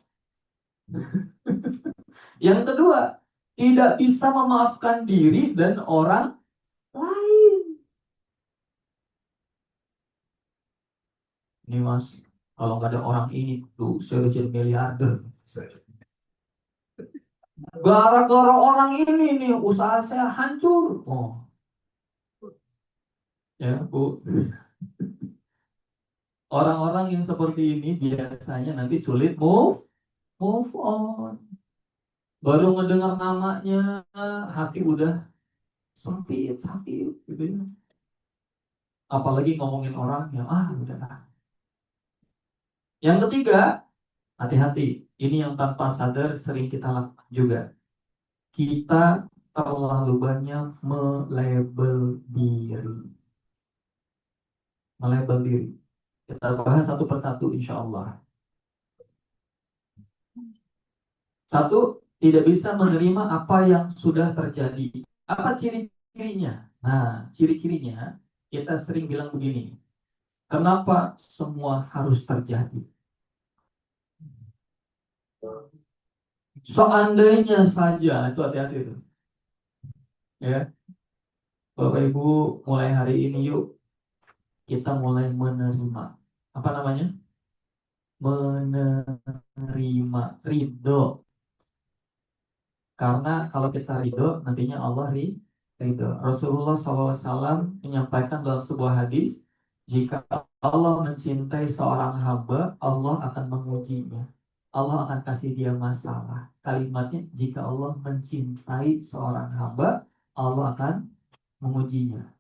Yang kedua, tidak bisa memaafkan diri dan orang lain. Ini mas, kalau nggak ada orang ini tuh saya udah jadi miliarder. Gara-gara orang ini nih usaha saya hancur. Oh, ya Bu. Orang-orang yang seperti ini biasanya nanti sulit move on. Baru mendengar namanya, hati udah sempit, sakit, gitu ya. Apalagi ngomongin orang yang udahlah. Yang ketiga, hati-hati. Ini yang tanpa sadar sering kita lakukan juga. Kita terlalu banyak melabel diri. Melabel diri. Kita bahas satu persatu insya Allah. Satu, tidak bisa menerima apa yang sudah terjadi. Apa ciri-cirinya? Nah, ciri-cirinya kita sering bilang begini. Kenapa semua harus terjadi? Seandainya saja, itu hati-hati itu. Ya, Bapak Ibu, mulai hari ini yuk kita mulai menerima. Apa namanya? Menerima, ridho. Karena kalau kita ridho, nantinya Allah ridho. Rasulullah SAW menyampaikan dalam sebuah hadis, jika Allah mencintai seorang hamba, Allah akan mengujinya. Allah akan kasih dia masalah. Kalimatnya, jika Allah mencintai seorang hamba, Allah akan mengujinya.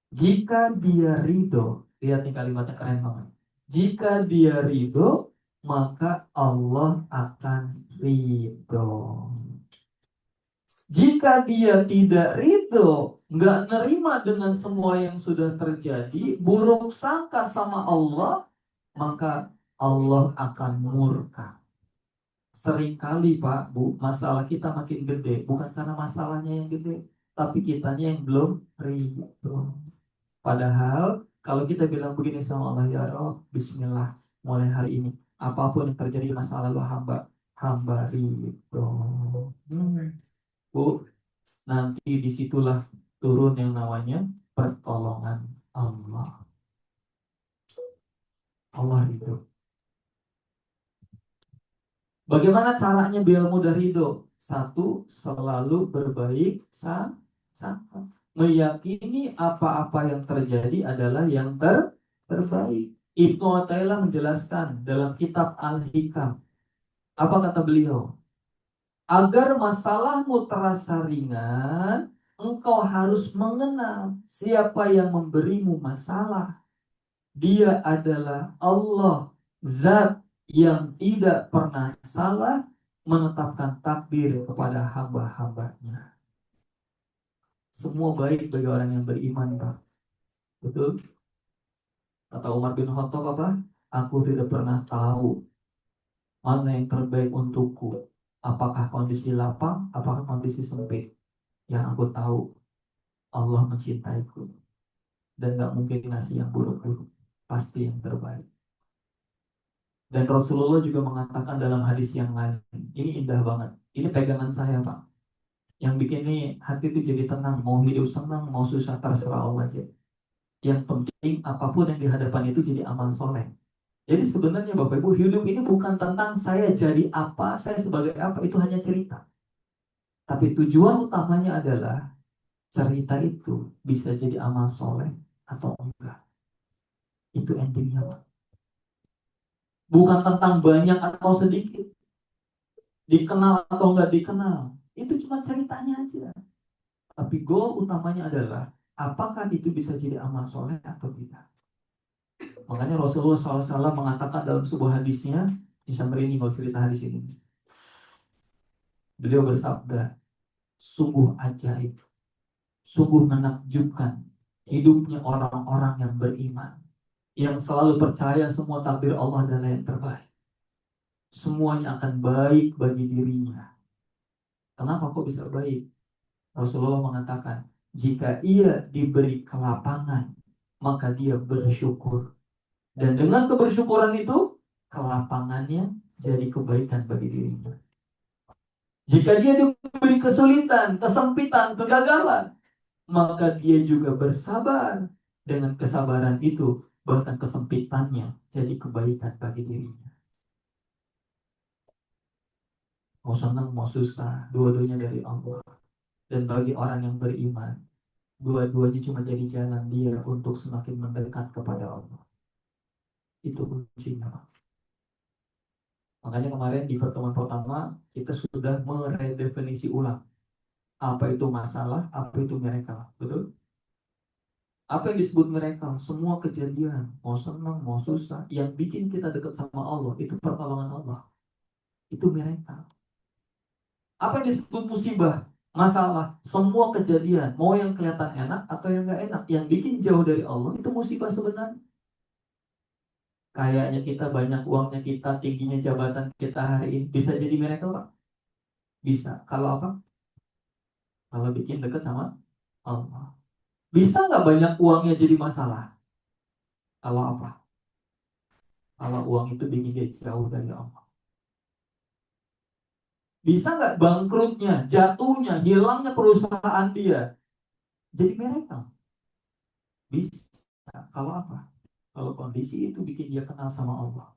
Jika dia ridho, lihat nih kalimatnya keren banget. Jika dia ridho, maka Allah akan ridho. Jika dia tidak ridho, nggak nerima dengan semua yang sudah terjadi, buruk sangka sama Allah, maka Allah akan murka. Seringkali Pak, Bu, masalah kita makin gede, bukan karena masalahnya yang gede, tapi kitanya yang belum ridho. Padahal kalau kita bilang begini sama Allah, ya Rob, Bismillah, mulai hari ini, apapun yang terjadi di masa lalu hamba ridho. Bu, nanti disitulah turun yang namanya pertolongan Allah. Allah ridho. Bagaimana caranya biar mudah ridho? Satu, selalu berbaik sangka. Meyakini apa-apa yang terjadi adalah yang terbaik. Ibnu Athaillah menjelaskan dalam kitab Al-Hikam. Apa kata beliau? Agar masalahmu terasa ringan, engkau harus mengenal siapa yang memberimu masalah. Dia adalah Allah, Zat yang tidak pernah salah menetapkan takdir kepada hamba-hambanya. Semua baik bagi orang yang beriman, Pak. Betul? Kata Umar bin Khattab apa? Aku tidak pernah tahu mana yang terbaik untukku. Apakah kondisi lapang, apakah kondisi sempit. Yang aku tahu, Allah mencintaiku. Dan gak mungkin ngasih yang buruk-buruk. Pasti yang terbaik. Dan Rasulullah juga mengatakan dalam hadis yang lain. Ini indah banget. Ini pegangan saya, Pak. Yang bikin nih hati itu jadi tenang. Mau hidup senang, mau susah, terserah Allah aja. Yang penting apapun yang di hadapan itu jadi amal soleh. Jadi sebenarnya Bapak Ibu, hidup ini bukan tentang saya jadi apa, saya sebagai apa, itu hanya cerita. Tapi tujuan utamanya adalah cerita itu bisa jadi amal soleh atau enggak. Itu endingnya, Pak. Bukan tentang banyak atau sedikit, dikenal atau enggak dikenal. Itu cuma ceritanya aja. Tapi goal utamanya adalah apakah itu bisa jadi amal soleh atau tidak. Makanya Rasulullah SAW mengatakan dalam sebuah hadisnya, bisa merinding kalau cerita hadis ini. Beliau bersabda, sungguh ajaib, sungguh menakjubkan hidupnya orang-orang yang beriman, yang selalu percaya semua takdir Allah adalah yang terbaik. Semuanya akan baik bagi dirinya. Kenapa kok bisa baik? Rasulullah mengatakan, jika ia diberi kelapangan, maka dia bersyukur. Dan dengan kebersyukuran itu, kelapangannya jadi kebaikan bagi dirinya. Jika dia diberi kesulitan, kesempitan, kegagalan, maka dia juga bersabar. Dengan kesabaran itu, bahkan kesempitannya jadi kebaikan bagi dirinya. Mau senang, mau susah, dua-duanya dari Allah. Dan bagi orang yang beriman, dua-duanya cuma jadi jalan dia untuk semakin mendekat kepada Allah. Itu kuncinya. Makanya kemarin di pertemuan pertama, kita sudah meredefinisi ulang. Apa itu masalah, apa itu miracle. Betul? Apa yang disebut miracle? Semua kejadian, mau senang, mau susah, yang bikin kita dekat sama Allah, itu pertolongan Allah. Itu miracle. Apa yang disebut musibah? Masalah, semua kejadian, mau yang kelihatan enak atau yang gak enak, yang bikin jauh dari Allah, itu musibah sebenarnya. Kayaknya kita banyak uangnya kita, tingginya jabatan kita hari ini, bisa jadi miracle, Pak? Bisa. Kalau apa? Kalau bikin dekat sama Allah. Bisa nggak banyak uangnya jadi masalah? Kalau apa? Kalau uang itu bikin dia jauh dari Allah. Bisa nggak bangkrutnya, jatuhnya, hilangnya perusahaan dia jadi miracle? Bisa. Kalau apa? Kalau kondisi itu bikin dia kenal sama Allah.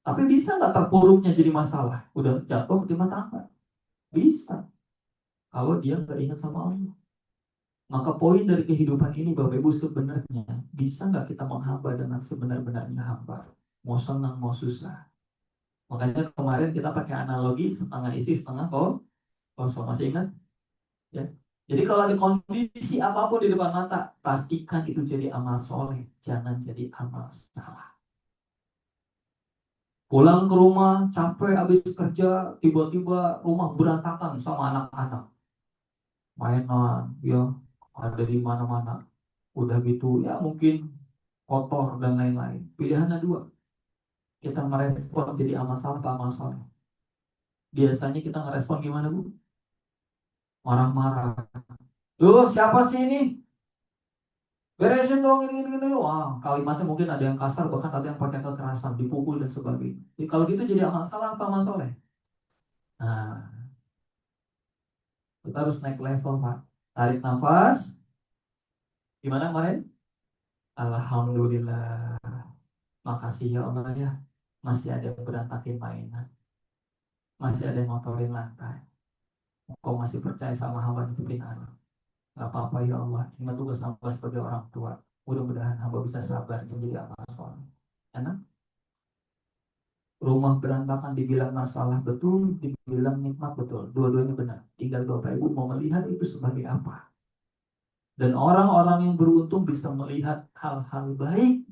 Tapi bisa nggak terpuruknya jadi masalah? Udah jatuh di mata tangga? Bisa. Kalau dia nggak ingat sama Allah. Maka poin dari kehidupan ini Bapak Ibu sebenarnya bisa nggak kita menghamba dengan sebenar-benarnya hamba? Mau senang, mau susah. Makanya kemarin kita pakai analogi setengah isi, setengah kosong. Masih ingat? Ya. Jadi kalau ada kondisi apapun di depan mata, pastikan itu jadi amal soleh. Jangan jadi amal salah. Pulang ke rumah, capek habis kerja, tiba-tiba rumah berantakan sama anak-anak. Mainan, ya, ada di mana-mana. Udah gitu, ya mungkin kotor dan lain-lain. Pilihannya dua. Kita merespon jadi amal salah apa amal soleh. Biasanya kita ngerespon gimana, Bu? Marah-marah. Loh, siapa sih ini? Beresin dong ini. Wah, kalimatnya mungkin ada yang kasar, bahkan ada yang pakai kekerasan, dipukul dan sebagainya. Jadi, kalau gitu jadi amal salah apa amal soleh? Nah, kita harus naik level, Pak. Tarik nafas. Gimana kemarin? Alhamdulillah. Makasih ya Allah ya. Masih ada yang berantakin mainan. Masih ada yang ngotorin lantai. Kau masih percaya sama hamba nutupin anak. Gak apa-apa ya Allah. Ini tugas hamba sebagai orang tua. Mudah-mudahan hamba bisa sabar menjadi amal soleh. Enak? Rumah berantakan dibilang masalah betul, dibilang nikmat betul. Dua-duanya benar. Tinggal Bapak Ibu mau melihat itu sebagai apa. Dan orang-orang yang beruntung bisa melihat hal-hal baik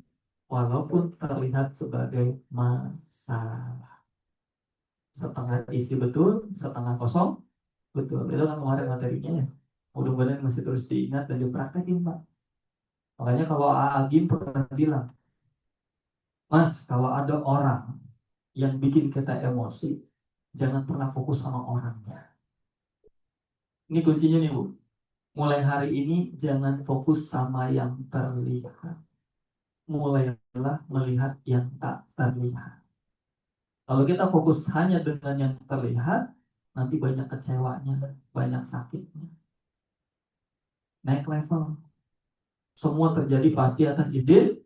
walaupun terlihat sebagai masalah. salah. Setengah isi betul, setengah kosong betul. Itu kan kemarin materinya ya. Mudah-mudahan masih terus diingat dan dipraktekin, Pak. Makanya kalau Agim pernah bilang, Mas, kalau ada orang yang bikin kita emosi, jangan pernah fokus sama orangnya. Ini kuncinya nih, Bu. Mulai hari ini jangan fokus sama yang terlihat. Mulailah melihat yang tak terlihat. Kalau kita fokus hanya dengan yang terlihat, nanti banyak kecewanya, banyak sakitnya. Naik level. Semua terjadi pasti atas izin,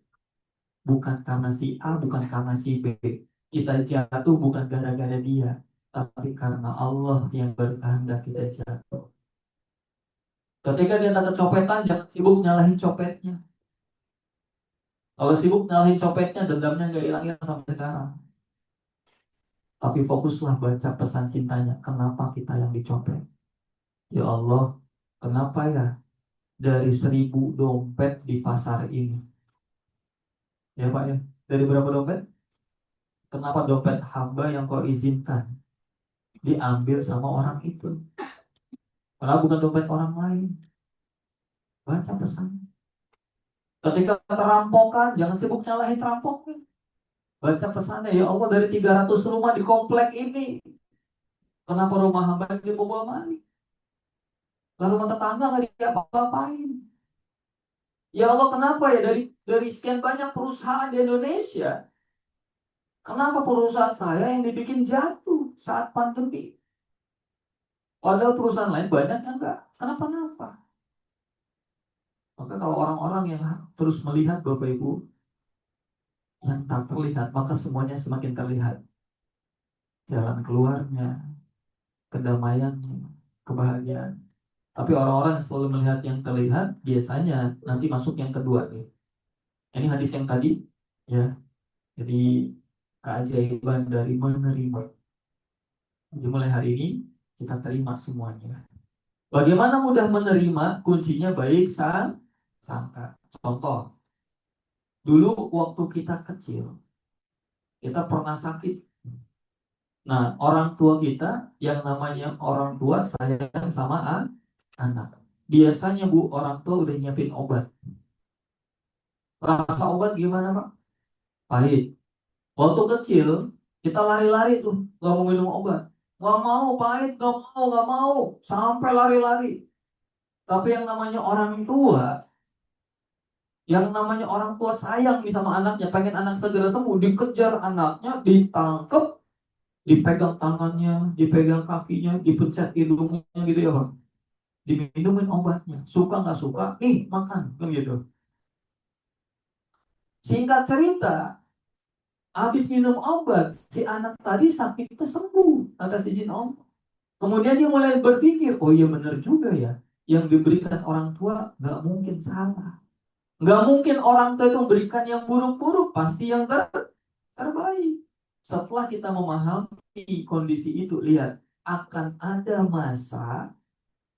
bukan karena si A, bukan karena si B. Kita jatuh bukan gara-gara dia, tapi karena Allah yang berkehendak kita jatuh. Ketika kita kecopetan, jangan sibuk nyalahin copetnya. Kalau sibuk nyalahin copetnya, dendamnya nggak hilang-hilang sampai sekarang. Tapi fokuslah baca pesan cintanya. Kenapa kita yang dicopet? Ya Allah, kenapa ya dari 1.000 dompet di pasar ini? Ya Pak ya, dari berapa dompet? Kenapa dompet hamba yang kau izinkan diambil sama orang itu? Kenapa bukan dompet orang lain? Baca pesan. Ketika terampokan, jangan sibuk nyalahin rampoknya. Baca pesannya, ya Allah dari 300 rumah di komplek ini. Kenapa rumah hamba yang dibobol maling? Lalu rumah tetangga nggak diapa-apain? Ya Allah kenapa ya dari sekian banyak perusahaan di Indonesia, kenapa perusahaan saya yang dibikin jatuh saat pandemi? Padahal perusahaan lain banyak yang enggak. Kenapa-napa? Maka kalau orang-orang yang terus melihat Bapak Ibu yang tak terlihat, maka semuanya semakin terlihat. Jalan keluarnya, kedamaiannya, kebahagiaan. Tapi orang-orang yang selalu melihat yang terlihat, biasanya nanti masuk yang kedua nih. Ini hadis yang tadi, ya. Jadi keajaiban dari menerima. Jadi mulai hari ini kita terima semuanya. Bagaimana mudah menerima? Kuncinya baik sangka. Contoh, dulu waktu kita kecil, kita pernah sakit. Nah, orang tua kita, yang namanya orang tua sayang sama anak. Biasanya Bu, orang tua udah nyiapin obat. Rasa obat gimana Pak? Pahit. Waktu kecil, kita lari-lari tuh, gak mau minum obat. Gak mau, pahit, gak mau. Sampai lari-lari. Tapi yang namanya orang tua sayang nih sama anaknya, pengen anak segera sembuh, dikejar anaknya, ditangkep, dipegang tangannya, dipegang kakinya, dipencet hidungnya gitu ya Bang. Diminumin obatnya, suka nggak suka, nih makan, kan gitu. Singkat cerita, habis minum obat, si anak tadi sakitnya sembuh atas izin Allah. Kemudian dia mulai berpikir, oh iya benar juga ya, yang diberikan orang tua nggak mungkin salah. Nggak mungkin orang tua itu memberikan yang buruk-buruk, pasti yang terbaik. Setelah kita memahami kondisi itu, lihat, akan ada masa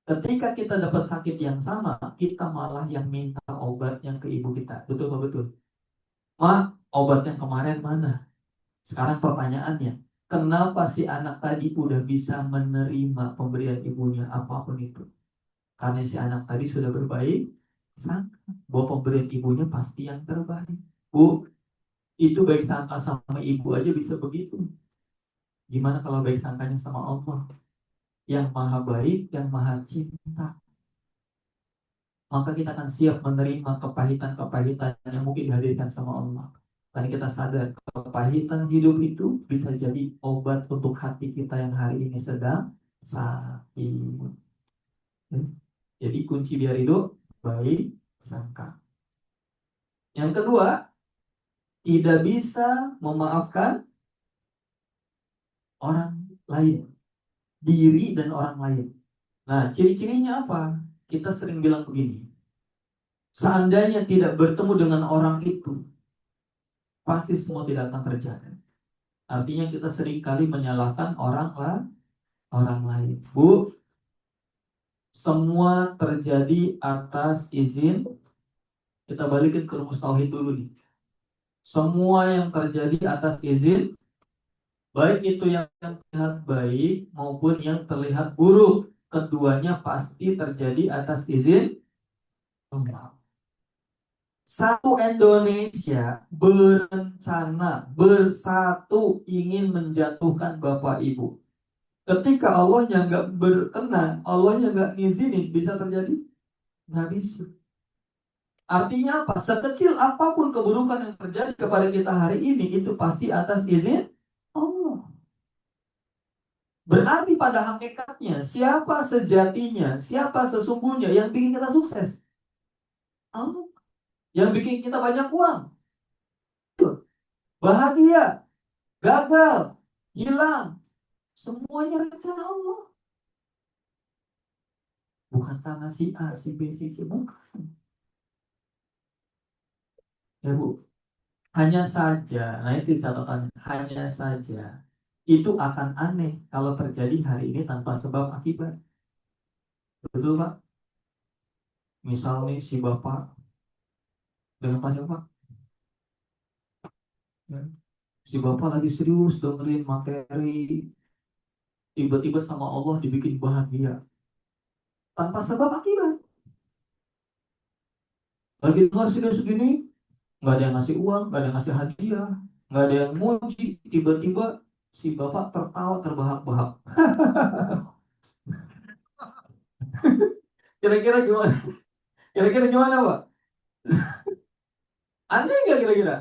ketika kita dapat sakit yang sama, kita malah yang minta obat yang ke ibu kita. Betul nggak betul? Ma, obat yang kemarin mana? Sekarang pertanyaannya, kenapa si anak tadi udah bisa menerima pemberian ibunya apapun itu? Karena si anak tadi sudah berbaik sangka bahwa pemberian ibunya pasti yang terbaik. Bu, itu baik sangka sama ibu aja bisa begitu. Gimana kalau baik sangkanya sama Allah yang maha baik, yang maha cinta? Maka kita akan siap menerima kepahitan-kepahitan yang mungkin dihadirkan sama Allah. Karena kita sadar kepahitan hidup itu bisa jadi obat untuk hati kita yang hari ini sedang sakit. Jadi kunci biar hidup baik sangka. Yang kedua, tidak bisa memaafkan orang lain, diri dan orang lain. Nah, ciri-cirinya apa? Kita sering bilang begini, seandainya tidak bertemu dengan orang itu, pasti semua tidak akan terjadi. Artinya kita sering kali menyalahkan orang lain. Bu, semua terjadi atas izin, kita balikin ke rumus tauhid dulu nih. Semua yang terjadi atas izin Baik itu yang terlihat baik maupun yang terlihat buruk, keduanya pasti terjadi atas izin Allah. Satu Indonesia berencana bersatu ingin menjatuhkan Bapak Ibu. Ketika Allahnya nggak berkenan, Allahnya nggak ngizinin, bisa terjadi? Nggak bisa. Artinya apa? Sekecil apapun keburukan yang terjadi kepada kita hari ini, itu pasti atas izin Allah. Berarti pada hakikatnya, siapa sejatinya, siapa sesungguhnya yang bikin kita sukses? Allah. Yang bikin kita banyak uang, bahagia, gagal, hilang, semuanya rencana Allah. Bukan karena si A, si B, si C, bukan. Ya Bu, hanya saja, nah itu catatannya, hanya saja itu akan aneh kalau terjadi hari ini tanpa sebab akibat. Betul Pak? Misal nih si Bapak dengan Pak siapa? Ya. Si Bapak lagi serius dengerin materi, tiba-tiba sama Allah dibikin bahagia tanpa sebab akibat. Lagi dengar serius segini, nggak ada yang ngasih uang, nggak ada yang ngasih hadiah, nggak ada yang muji, tiba-tiba si Bapak tertawa terbahak-bahak. Kira-kira gimana? Kira-kira gimana Pak? Aneh nggak kira-kira?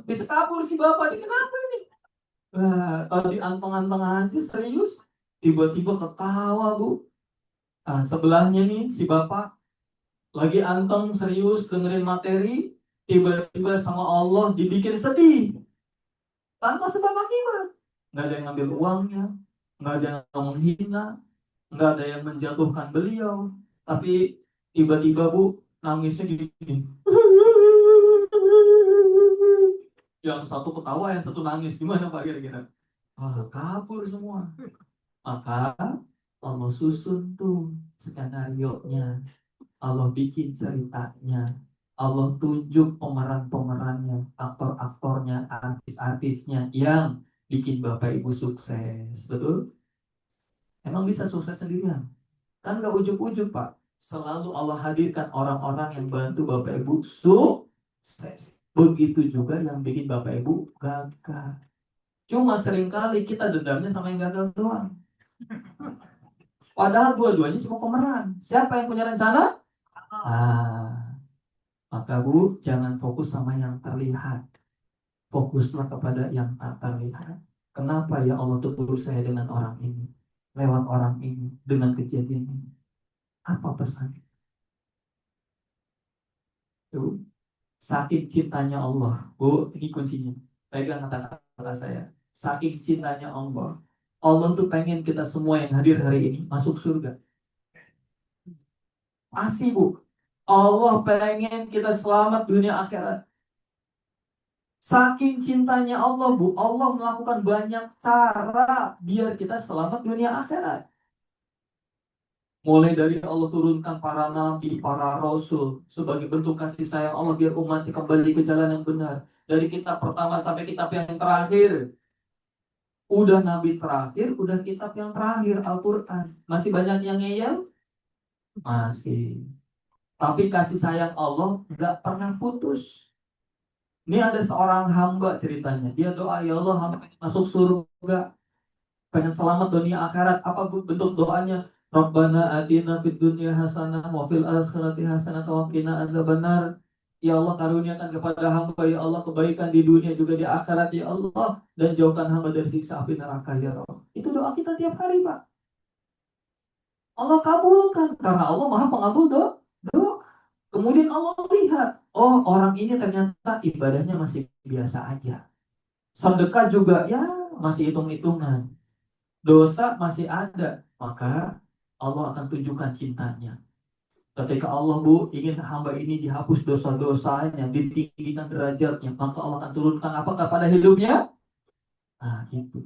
Bisa kabur si Bapak ini kenapa ini? Tadi anteng-anteng aja serius, tiba-tiba ketawa Bu. Sebelahnya nih si Bapak lagi anteng serius dengerin materi, tiba-tiba sama Allah dibikin sedih tanpa sebab akibat. Nggak ada yang ngambil uangnya, nggak ada yang menghina, nggak ada yang menjatuhkan beliau, tapi tiba-tiba Bu nangisnya gini. Yang satu ketawa, yang satu nangis, gimana Pak kira-kira? Kabur semua. Maka Allah susun tuh skenario-nya, Allah bikin ceritanya, Allah tunjuk pemeran-pemerannya, aktor-aktornya, artis-artisnya yang bikin Bapak Ibu sukses. Betul? Emang bisa sukses sendirian? Kan gak ujuk-ujuk Pak. Selalu Allah hadirkan orang-orang yang bantu Bapak Ibu sukses. Begitu juga yang bikin Bapak Ibu gagal. Cuma seringkali kita dendamnya sama yang gagal doang. Padahal dua-duanya cuma pemeran. Siapa yang punya rencana? Maka Bu, jangan fokus sama yang terlihat. Fokuslah kepada yang tak terlihat. Kenapa ya Allah tutur saya dengan orang ini? Lewat orang ini, dengan kejadian ini. Apa pesan? Tuh, saking cintanya Allah. Bu, ini kuncinya. Pegang kata-kata saya. Saking cintanya Allah. Allah tuh pengen kita semua yang hadir hari ini masuk surga. Pasti Bu. Allah pengen kita selamat dunia akhirat. Saking cintanya Allah Bu, Allah melakukan banyak cara biar kita selamat dunia akhirat. Mulai dari Allah turunkan para nabi, para rasul sebagai bentuk kasih sayang Allah biar umatnya kembali ke jalan yang benar. Dari kitab pertama sampai kitab yang terakhir. Udah nabi terakhir, udah kitab yang terakhir, Al-Quran. Masih banyak yang ngeyel? Masih. Tapi kasih sayang Allah nggak pernah putus. Ini ada seorang hamba ceritanya. Dia doa, ya Allah hamba pengen masuk surga, pengen selamat dunia akhirat. Apa bentuk doanya? Rabbana atina fid dunya hasanah wa fil akhirati hasanah wa qina azabannar. Ya Allah karuniakan kepada hamba ya Allah kebaikan di dunia juga di akhirat ya Allah, dan jauhkan hamba dari siksa api neraka ya Allah. Itu doa kita tiap hari Pak. Allah kabulkan karena Allah Maha Pengabul doa. Kemudian Allah lihat, oh orang ini ternyata ibadahnya masih biasa aja. Sedekah juga ya masih hitung-hitungan. Dosa masih ada. Maka Allah akan tunjukkan cintanya. Ketika Allah Bu ingin hamba ini dihapus dosa-dosanya, ditinggikan derajatnya, maka Allah akan turunkan apa kepada hidupnya? Nah itu.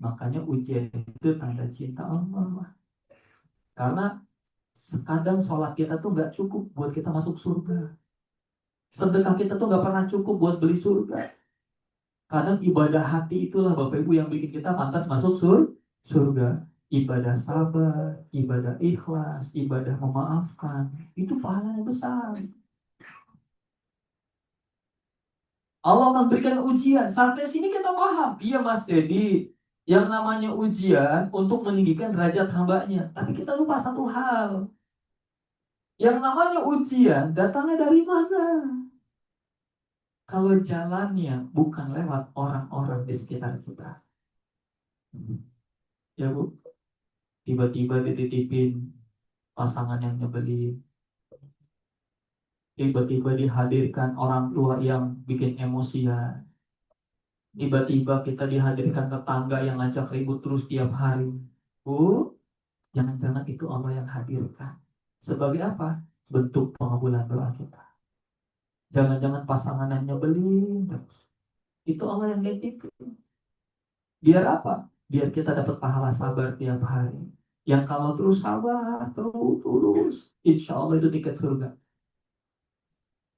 Makanya ujian itu tanda cinta Allah. Karena sekadang sholat kita tuh nggak cukup buat kita masuk surga. Sedekah kita tuh nggak pernah cukup buat beli surga. Kadang ibadah hati itulah Bapak Ibu yang bikin kita pantas masuk surga. Ibadah sabar, ibadah ikhlas, ibadah memaafkan, itu pahalanya besar. Allah akan berikan ujian. Sampai sini kita paham. Iya Mas Dedi, yang namanya ujian untuk meninggikan derajat hambanya. Tapi kita lupa satu hal. Yang namanya ujian datangnya dari mana? Kalau jalannya bukan lewat orang-orang di sekitar kita. Ya Bu, tiba-tiba dititipin pasangan yang nyebelin. Tiba-tiba dihadirkan orang tua yang bikin emosian. Tiba-tiba kita dihadirkan tetangga yang ngajak ribut terus tiap hari. Bu, jangan-jangan itu Allah yang hadirkan. Sebagai apa? Bentuk pengabulan doa kita. Jangan-jangan pasangan yang nyebelin terus. Itu Allah yang nitipin. Biar apa? Biar kita dapat pahala sabar tiap hari. Yang kalau terus sabar, terus, insya Allah itu tiket surga.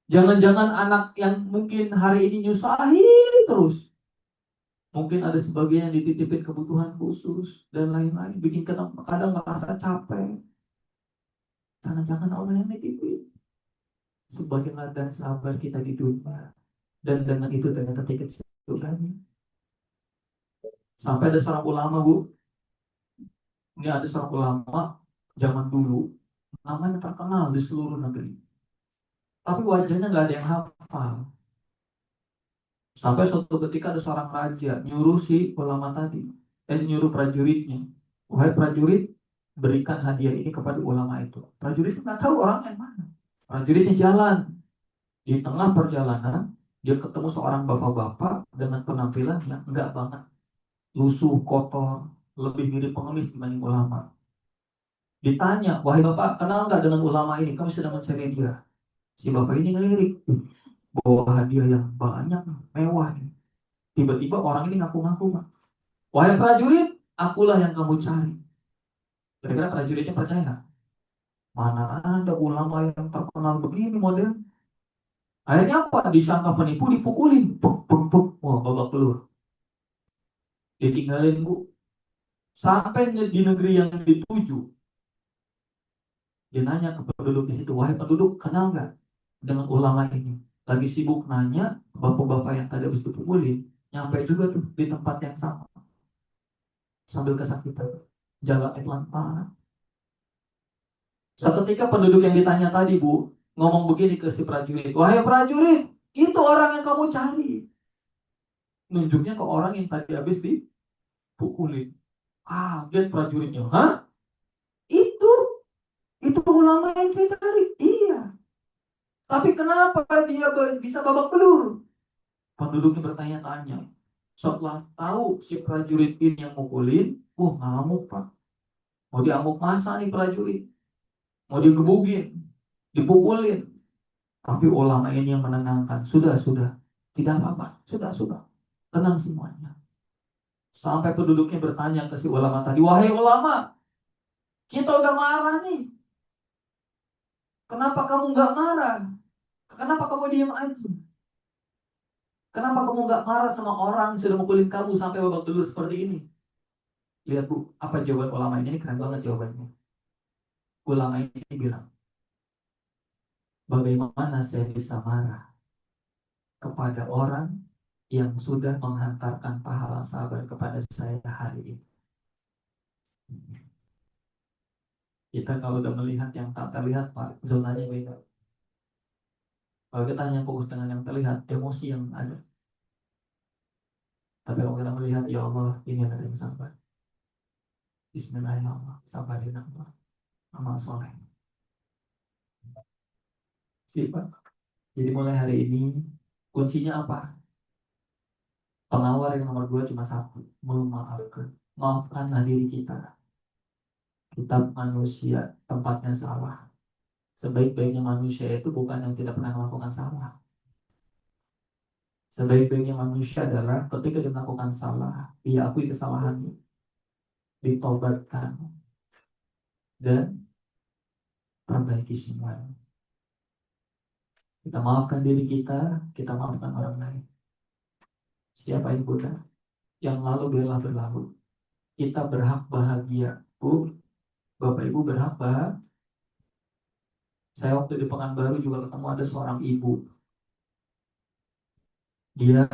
Jangan-jangan anak yang mungkin hari ini nyusahin terus. Mungkin ada sebagian yang dititipin kebutuhan khusus dan lain-lain. Bikin kita kadang merasa capek. Jangan-jangan Allah yang nitipin. Sebagai ladang sabar kita di dunia. Dan dengan itu ternyata tiket surganya. Sampai ada seorang ulama Bu. Ini ada seorang ulama zaman dulu. Namanya terkenal di seluruh negeri. Tapi wajahnya nggak ada yang hafal. Sampai suatu ketika ada seorang raja nyuruh si ulama tadi, nyuruh prajuritnya, wahai prajurit, berikan hadiah ini kepada ulama itu. Prajurit itu nggak tahu orang yang mana. Prajuritnya jalan di tengah perjalanan, dia ketemu seorang bapak-bapak dengan penampilan yang enggak banget, lusuh, kotor, lebih mirip pengemis dibanding ulama. Ditanya, wahai bapak, kenal nggak dengan ulama ini? Kami sudah mencari dia. Si bapak ini ngelirik, bawa hadiah yang banyak, mewah. Tiba-tiba orang ini ngaku-ngaku, wahai prajurit, akulah yang kamu cari. Kira-kira prajuritnya percaya? Mana ada ulama yang terkenal begini model? Akhirnya apa? Disangka penipu, dipukulin. Puk, puk, puk. Wah, babak belur. Ditinggalin Bu. Sampai di negeri yang dituju. Dia nanya ke penduduk di situ, wahai penduduk, kenal nggak dengan ulama ini? Lagi sibuk nanya, bapak-bapak yang tadi habis dipukulin, nyampe juga tuh di tempat yang sama. Sambil kesakitan. Jalannya pelan-pelan. Seketika penduduk yang ditanya tadi Bu, ngomong begini ke si prajurit, wahai prajurit, itu orang yang kamu cari. Nunjuknya ke orang yang tadi habis dipukulin. Dia prajuritnya, hah? Itu, itu ulama yang saya cari. Iya. Tapi kenapa dia bisa babak belur? Penduduknya bertanya-tanya. Setelah tahu si prajurit ini yang mukulin, ngamuk Pak. Mau diamuk masa nih prajurit. Mau digebugin, dipukulin. Tapi ulama ini yang menenangkan. Sudah, sudah. Tidak apa-apa. Sudah, sudah. Tenang semuanya. Sampai penduduknya bertanya ke si ulama tadi, wahai ulama, kita udah marah nih. Kenapa kamu nggak marah? Kenapa kamu diam aja? Kenapa kamu nggak marah sama orang yang sudah mukulin kamu sampai babak belur seperti ini? Lihat Bu, apa jawaban ulama ini? Ini keren banget jawabannya. Ulama ini bilang, bagaimana saya bisa marah kepada orang yang sudah menghantarkan pahala sabar kepada saya hari ini? Kita kalau udah melihat yang tak terlihat, Pak, zonanya beda. Kalau kita hanya fokus dengan yang terlihat, emosi yang ada. Tapi kalau kita melihat, ya Allah, ini ada yang sabar. Bismillahirrahmanirrahim. Sabarin Allah. Amal soleh. Sip, Pak. Jadi mulai hari ini, kuncinya apa? Penawar yang nomor dua cuma satu. Memaafkan. Maafkanlah diri kita. Kita manusia, tempatnya salah. Sebaik-baiknya manusia itu bukan yang tidak pernah melakukan salah. Sebaik-baiknya manusia adalah ketika dia melakukan salah, dia akui kesalahannya, ditobatkan, dan perbaiki semuanya. Kita maafkan diri kita maafkan orang lain. Siapa ibu bunda? Yang lalu biarlah berlalu. Kita berhak bahagia, Bu. Bapak Ibu berhak bahagia. Saya waktu di Pekanbaru juga ketemu ada seorang ibu. Dia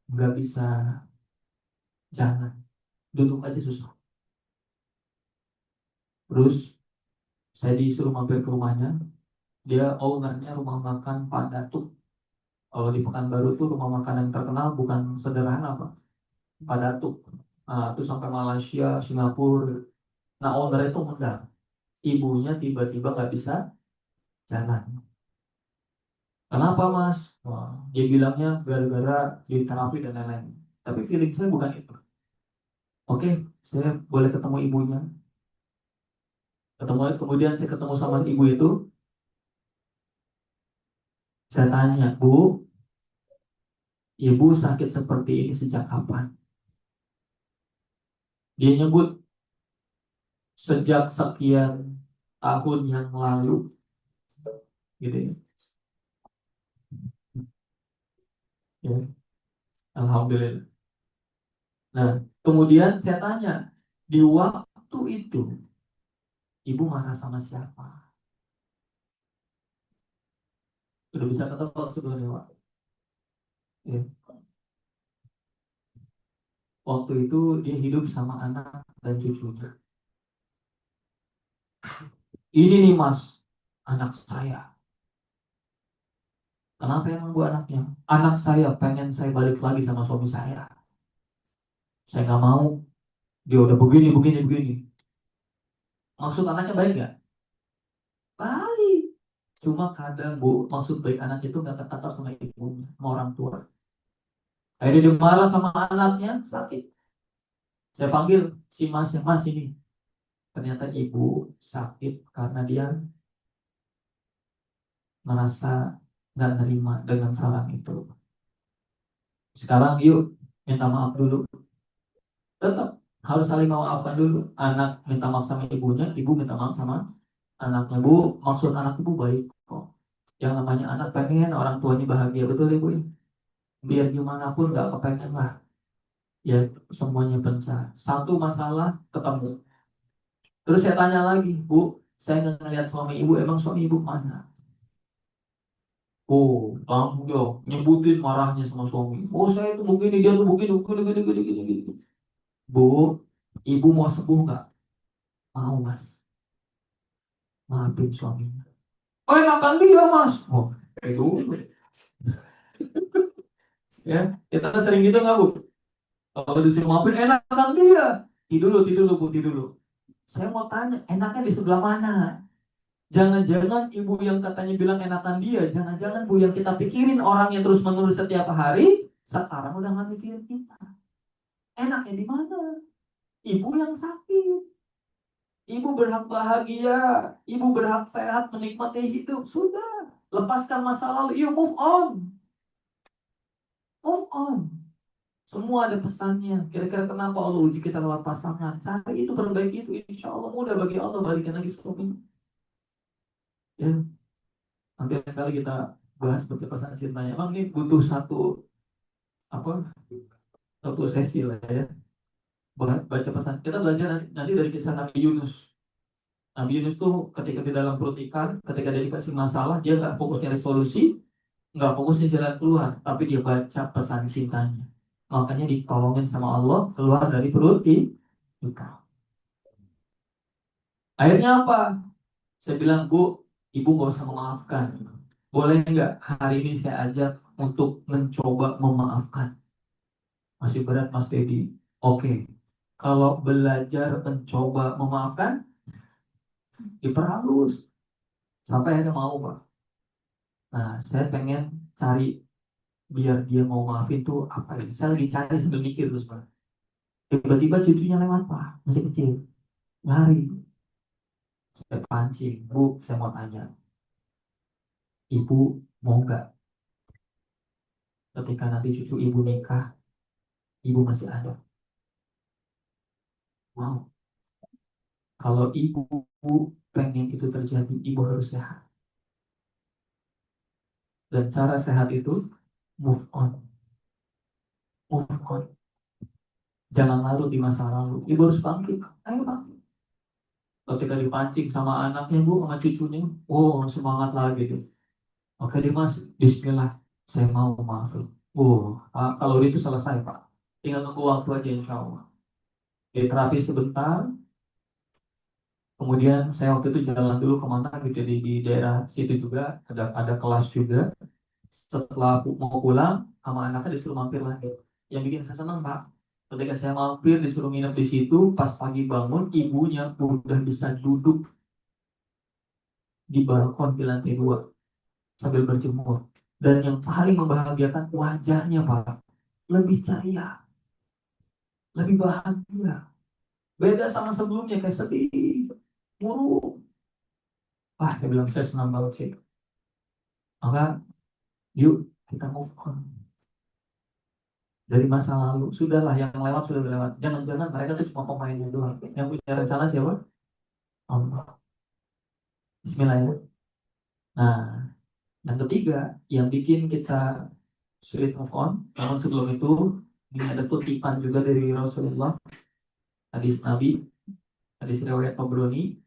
nggak bisa jalan, duduk aja susah. Terus saya disuruh mampir ke rumahnya. Dia ownernya rumah makan Pak Datuk. Kalau di Pekanbaru tuh rumah makan yang terkenal bukan sederhana Pak. Pak Datuk. Nah, itu sampai Malaysia, Singapura. Nah, ownernya itu ngundang. Ibunya tiba-tiba nggak bisa jalan. Kenapa Mas? Wah, dia bilangnya gara-gara di terapi dan lain-lain. Tapi feeling saya bukan itu. Oke, saya boleh ketemu ibunya. Kemudian saya ketemu sama ibu itu. Saya tanya, Bu, ibu sakit seperti ini sejak kapan? Dia nyebut sejak sekian tahun yang lalu, gitu ya. Ya, Alhamdulillah. Nah, kemudian saya tanya, di waktu itu ibu marah sama siapa? Udah bisa ketebak sebenarnya, Pak. Ya. Waktu itu dia hidup sama anak dan cucunya. Ini nih Mas, anak saya. Kenapa emang bu anaknya? Anak saya pengen saya balik lagi sama suami saya. Saya nggak mau. Dia udah begini, begini, begini. Maksud anaknya baik nggak? Baik. Cuma kadang bu, maksud baik anak itu nggak ketata sama ibunya, sama orang tua. Akhirnya dia marah sama anaknya, sakit. Saya panggil si Mas, yang Mas ini. Ternyata ibu sakit karena dia merasa nggak nerima dengan saran itu. Sekarang yuk minta maaf dulu. Tetap harus saling memaafkan dulu. Anak minta maaf sama ibunya, ibu minta maaf sama anaknya. Bu, maksud anak ibu baik kok. Yang namanya anak pengen orang tuanya bahagia, betul ibu ya? Biar gimana pun nggak kepengen lah. Ya semuanya pecah. Satu masalah ketemu. Terus saya tanya lagi, Bu, saya nggak ngeliat suami ibu, emang suami ibu mana? Oh, langsung dia nyebutin marahnya sama suami. Oh, saya tuh begini, dia tuh begini, begini, begini, begini, begini, begini. Bu, ibu mau sembuh nggak? Mau mas, maafin suaminya. Oh, enakan dia mas. Oh, itu ya kita sering gitu nggak bu? Kalau disuruh maafin enakan dia. Tidur dulu bu, tidur dulu. Saya mau tanya, enaknya di sebelah mana? Jangan-jangan ibu yang katanya bilang enakan dia, jangan-jangan bu yang kita pikirin orang yang terus menerus setiap hari, sekarang udah nggak mikirin kita. Enaknya di mana? Ibu yang sakit. Ibu berhak bahagia. Ibu berhak sehat menikmati hidup. Sudah. Lepaskan masa lalu. You move on. Move on. Semua ada pesannya. Kira-kira kenapa Allah uji kita lewat pasangan? Cari itu, perbaiki itu. Insya Allah mudah bagi Allah balikan lagi suami. Ya, nanti kali kita bahas percepatan cintanya. Emang ini butuh apa satu sesi lah ya. Baca pesan. Kita belajar nanti dari kisah Nabi Yunus. Nabi Yunus tuh ketika di dalam perut ikan, ketika dia dikasih masalah, dia nggak fokus nyari solusi, nggak fokus nyari jalan keluar, tapi dia baca pesan cintanya. Makanya ditolongin sama Allah keluar dari perut ikan. Akhirnya apa? Saya bilang, Bu, ibu nggak usah memaafkan. Boleh nggak hari ini saya ajak untuk mencoba memaafkan? Masih berat Mas Dedi. Oke. Kalau belajar mencoba memaafkan, diperhalus. Sampai akhirnya mau, Pak. Nah, saya pengen cari biar dia mau maafin tuh apa ya? Saya lagi cari sambil mikir terus, Pak. Tiba-tiba cucunya lewat, Pak. Masih kecil. Lari. Saya pancing. Bu, saya mau tanya. Ibu mau nggak ketika nanti cucu ibu nikah, ibu masih ada? Mau. Kalau ibu pengen itu terjadi, ibu harus sehat. Dan cara sehat itu move on. move on. Jangan larut di masa lalu. Ibu harus bangkit. Ayo bangkit. Ketika dipancing sama anaknya bu, sama cucunya, oh semangat lagi tuh. Oke deh mas, Bismillah, saya mau maafin. Kalau itu selesai pak, tinggal nunggu waktu aja insya Allah. Di terapi sebentar, kemudian saya waktu itu jalan dulu kemana gitu di daerah situ juga ada kelas juga. Setelah mau pulang, sama anaknya disuruh mampir lagi. Yang bikin saya senang pak, ketika saya mampir disuruh nginep di situ, pas pagi bangun ibunya udah bisa duduk di balkon di lantai 2 sambil berjemur. Dan yang paling membahagiakan wajahnya pak, lebih ceria, lebih bahagia. Beda sama sebelumnya kayak sedih, murung. Saya bilang saya senang banget sih. Maka yuk kita move on dari masa lalu. Sudahlah yang lewat sudah lewat. Jangan-jangan mereka tuh cuma pemainnya doang. Yang punya rencana siapa? Allah. Bismillah ya. Nah, yang ketiga yang bikin kita sulit move on. Namun sebelum itu ini ada kutipan juga dari Rasulullah, hadis Nabi, hadis riwayat Tabrani.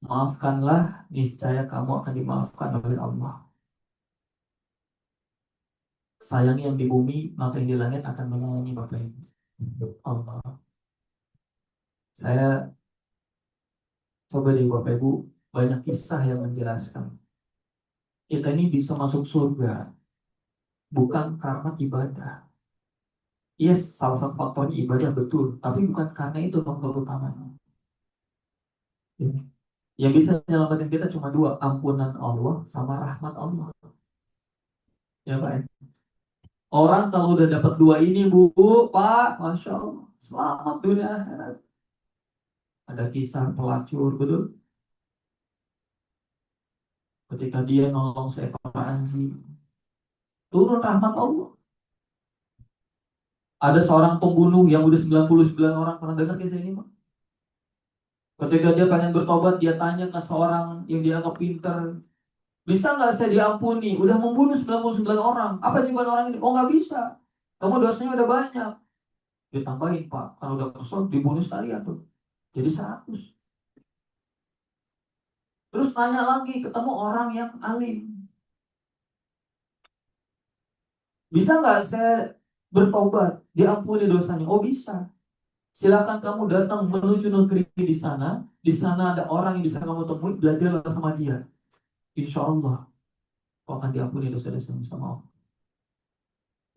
Maafkanlah, niscaya kamu akan dimaafkan oleh Allah. Sayang yang di bumi, maka yang di langit akan menyayangi Bapak Ibu. Allah. Saya coba deh Bapak Ibu, banyak kisah yang menjelaskan. Kita ini bisa masuk surga bukan karena ibadah. Yes, salah satu faktornya ibadah betul, tapi bukan karena itu faktor utamanya. Ya. Yang bisa menyelamatkan kita cuma dua, ampunan Allah sama rahmat Allah. Ya Pak. Ya? Orang kalau udah dapat dua ini Bu, Pak, Masya Allah, selamat dunia akhirat. Ada kisah pelacur, betul? Ketika dia nolong seekor anjing, turun rahmat Allah. Ada seorang pembunuh yang udah 99 orang, pernah dengar kisah ini Pak? Ketika dia pengen bertobat, dia tanya ke seorang yang dianggap pintar, bisa nggak saya diampuni? Udah membunuh 99 orang. Apa jawaban orang ini? Oh nggak bisa. Kamu dosanya udah banyak. Ditambahin Pak, kalau udah kesel dibunuh sekalian tuh. Jadi 100. Terus tanya lagi, ketemu orang yang alim. Bisa nggak saya bertobat, diampuni dosanya? Oh bisa. Silakan kamu datang menuju negeri di sana. Di sana ada orang yang bisa kamu temui, belajarlah sama dia. Insya Allah, kau akan diampuni dosa-dosa sama Allah.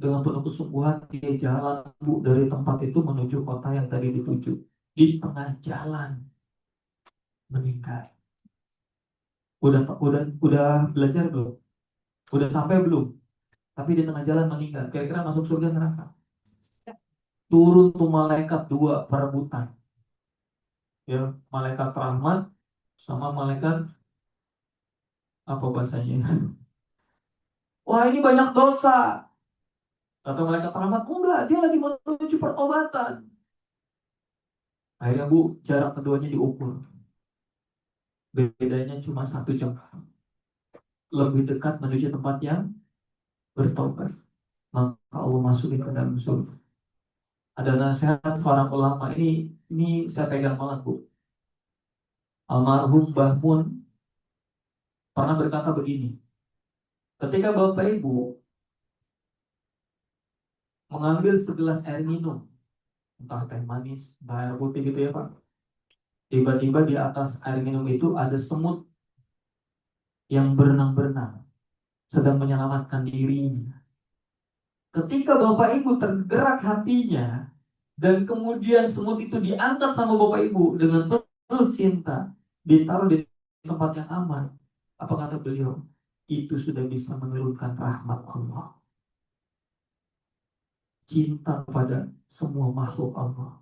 Dengan penuh kesungguhan dia jalan Bu dari tempat itu menuju kota yang tadi dituju. Di tengah jalan meninggal. Udah belajar belum? Udah sampai belum? Tapi di tengah jalan meninggal. Kira-kira masuk surga neraka? Turun tuh malaikat dua perebutan. Ya, malaikat rahmat sama malaikat apa bahasanya? Wah ini banyak dosa. Kata malaikat rahmat, enggak, dia lagi menuju pertobatan. Akhirnya Bu, jarak keduanya diukur. Bedanya cuma 1 jam. Lebih dekat menuju tempat yang bertobat. Maka Allah masukin ke dalam surga. Ada nasihat seorang ulama ini saya pegang banget Bu. Almarhum Mbah Mun pernah berkata begini. Ketika Bapak Ibu mengambil segelas air minum, entah teh manis, entah air putih gitu ya Pak. Tiba-tiba di atas air minum itu ada semut yang berenang-berenang, sedang menyelamatkan dirinya. Ketika Bapak Ibu tergerak hatinya, dan kemudian semut itu diangkat sama Bapak Ibu dengan penuh cinta, ditaruh di tempat yang aman. Apa kata beliau? Itu sudah bisa menurunkan rahmat Allah. Cinta pada semua makhluk Allah.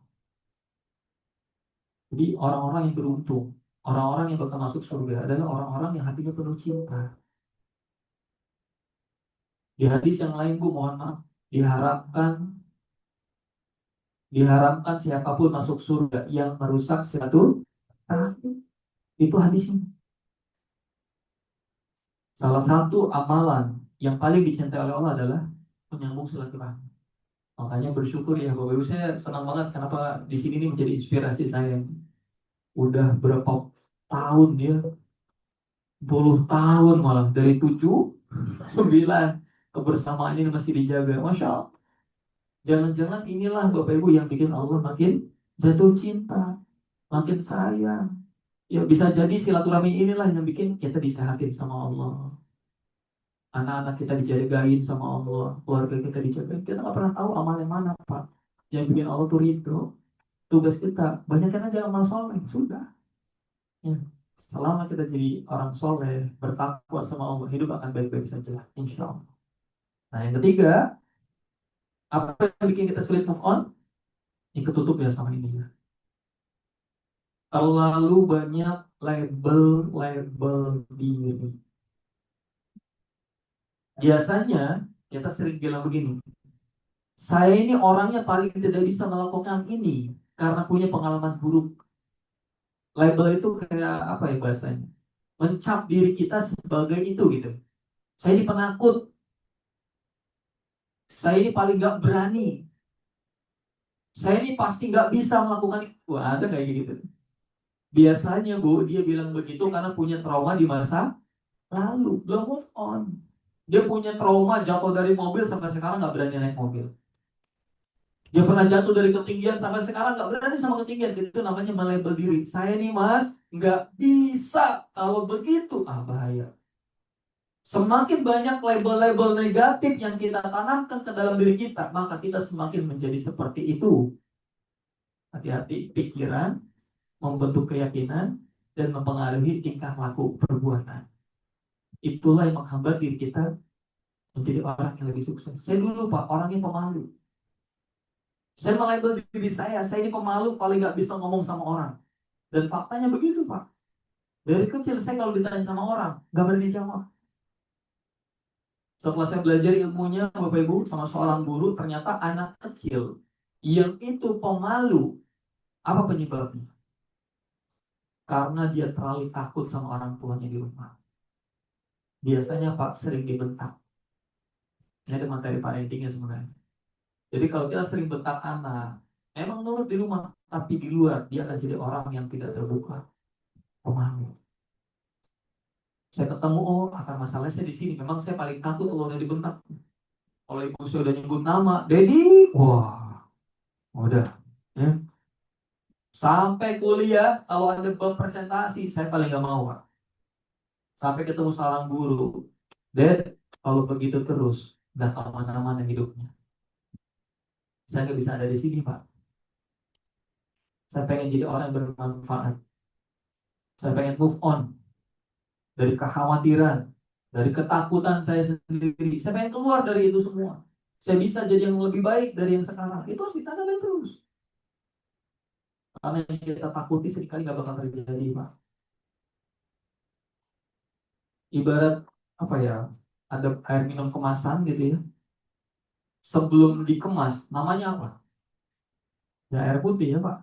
Jadi orang-orang yang beruntung, orang-orang yang bakal masuk surga adalah orang-orang yang hatinya penuh cinta. Di hadis yang lain Bu, mohon maaf, diharapkan diharamkan siapapun masuk surga yang merusak silaturahmi. Itu hadisnya. Salah satu amalan yang paling dicintai oleh Allah adalah menyambung silaturahmi. Makanya bersyukur ya Bapak Ibu, saya senang banget kenapa di sini ini menjadi inspirasi saya. Udah berapa tahun ya, puluh tahun malah dari 7, 9 kebersamaan ini masih dijaga. Masya Allah. Jangan-jangan inilah Bapak Ibu yang bikin Allah makin jatuh cinta, makin sayang. Ya bisa jadi silaturahmi inilah yang bikin kita disehatin sama Allah. Anak-anak kita dijagain sama Allah, keluarga kita dijagain. Kita nggak pernah tahu amal yang mana, Pak. Yang bikin Allah tuh ridho. Tugas kita, banyakkan aja amal soleh, sudah. Ya. Selama kita jadi orang soleh, bertakwa sama Allah, hidup akan baik-baik saja, insya Allah. Nah, yang ketiga, apa yang bikin kita sulit move on? Ini ketutup ya sama ini ya. Terlalu banyak label-label diri. Biasanya kita sering bilang begini, saya ini orangnya paling tidak bisa melakukan ini karena punya pengalaman buruk. Label itu kayak apa ya bahasanya? Mencap diri kita sebagai itu gitu. Saya ini penakut, saya ini paling gak berani, saya ini pasti gak bisa melakukan itu. Wah, ada kayak gitu. Biasanya Bu, dia bilang begitu karena punya trauma di masa lalu, belum move on. Dia punya trauma jatuh dari mobil sampai sekarang gak berani naik mobil. Dia pernah jatuh dari ketinggian sampai sekarang nggak berani sama ketinggian. Itu namanya melabel diri. Saya nih mas nggak bisa. Kalau begitu, bahaya. Semakin banyak label-label negatif yang kita tanamkan ke dalam diri kita, maka kita semakin menjadi seperti itu. Hati-hati, pikiran membentuk keyakinan dan mempengaruhi tingkah laku perbuatan. Itulah yang menghambat diri kita menjadi orang yang lebih sukses. Saya dulu Pak, orangnya pemalu. Saya melabel diri saya ini pemalu, paling nggak bisa ngomong sama orang. Dan faktanya begitu Pak. Dari kecil saya kalau ditanya sama orang, nggak berani jawab. Setelah saya belajar ilmunya, Bapak Ibu, sama seorang guru, ternyata anak kecil yang itu pemalu. Apa penyebabnya? Karena dia terlalu takut sama orang tuanya di rumah. Biasanya Pak sering dibentak. Ini ada materi parentingnya sebenarnya. Jadi kalau kita sering bentak anak, emang nurut di rumah, tapi di luar dia akan jadi orang yang tidak terbuka, pemalu. Saya ketemu, oh akar masalahnya saya di sini. Memang saya paling takut kalau udah dibentak. Kalau ibu saya udah nyebut nama, Dedi, wah, udah. Ya. Sampai kuliah, kalau ada bab presentasi, saya paling gak mau, Pak. Sampai ketemu seorang guru, Ded, kalau begitu terus, gak kemana-mana hidupnya. Saya nggak bisa ada di sini, Pak. Saya pengen jadi orang yang bermanfaat. Saya pengen move on dari kekhawatiran, dari ketakutan saya sendiri. Saya pengen keluar dari itu semua. Saya bisa jadi yang lebih baik dari yang sekarang. Itu harus ditanamkan terus. Karena yang kita takuti seringkali nggak bakal terjadi, Pak. Ibarat apa ya? Ada air minum kemasan gitu ya. Sebelum dikemas, namanya apa? Ya air putih ya, Pak.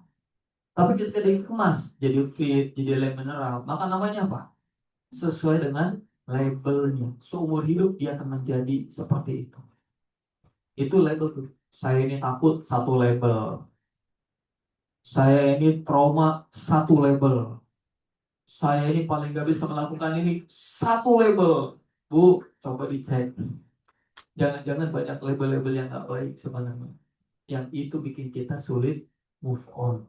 Tapi ketika dikemas, jadi fit, jadi elemen mineral, maka namanya apa? Sesuai dengan labelnya. Seumur hidup dia akan menjadi seperti itu. Itu label tuh. Saya ini takut, satu label. Saya ini trauma, satu label. Saya ini paling gak bisa melakukan ini, satu label. Bu, coba dicek. Jangan-jangan banyak label-label yang gak baik sebenarnya. Yang itu bikin kita sulit move on.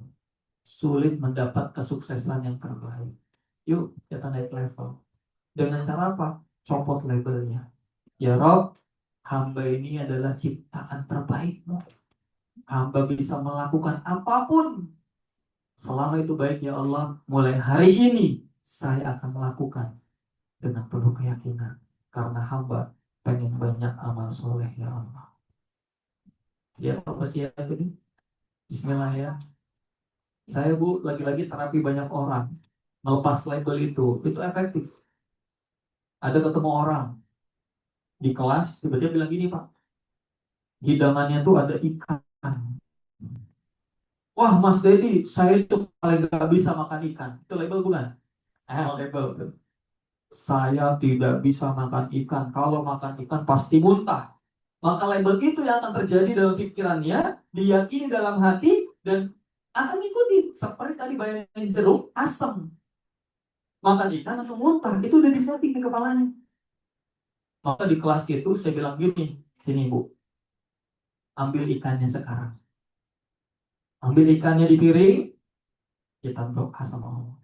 Sulit mendapat kesuksesan yang terbaik. Yuk, kita naik level. Dengan cara apa? Copot labelnya. Ya Rob, hamba ini adalah ciptaan terbaikmu. Hamba bisa melakukan apapun. Selama itu baik ya Allah, mulai hari ini saya akan melakukan dengan penuh keyakinan. Karena hamba pengen banyak amal soleh ya Allah. Siap apa siap ini? Bismillah ya. Saya Bu, lagi-lagi terapi banyak orang. Melepas label itu efektif. Ada ketemu orang di kelas, tiba-tiba bilang gini Pak, hidangannya tuh ada ikan. Wah Mas Dedi, saya itu paling gak bisa makan ikan. Itu label bukan? Label. Saya tidak bisa makan ikan. Kalau makan ikan pasti muntah. Maka label itu yang akan terjadi dalam pikirannya, diyakini dalam hati, dan akan ikuti. Seperti tadi bayangin jeruk, asam. Makan ikan atau muntah, itu udah disetting di kepalanya. Maka di kelas itu saya bilang gini, sini Bu, ambil ikannya sekarang. Ambil ikannya di piring, kita doa sama Allah.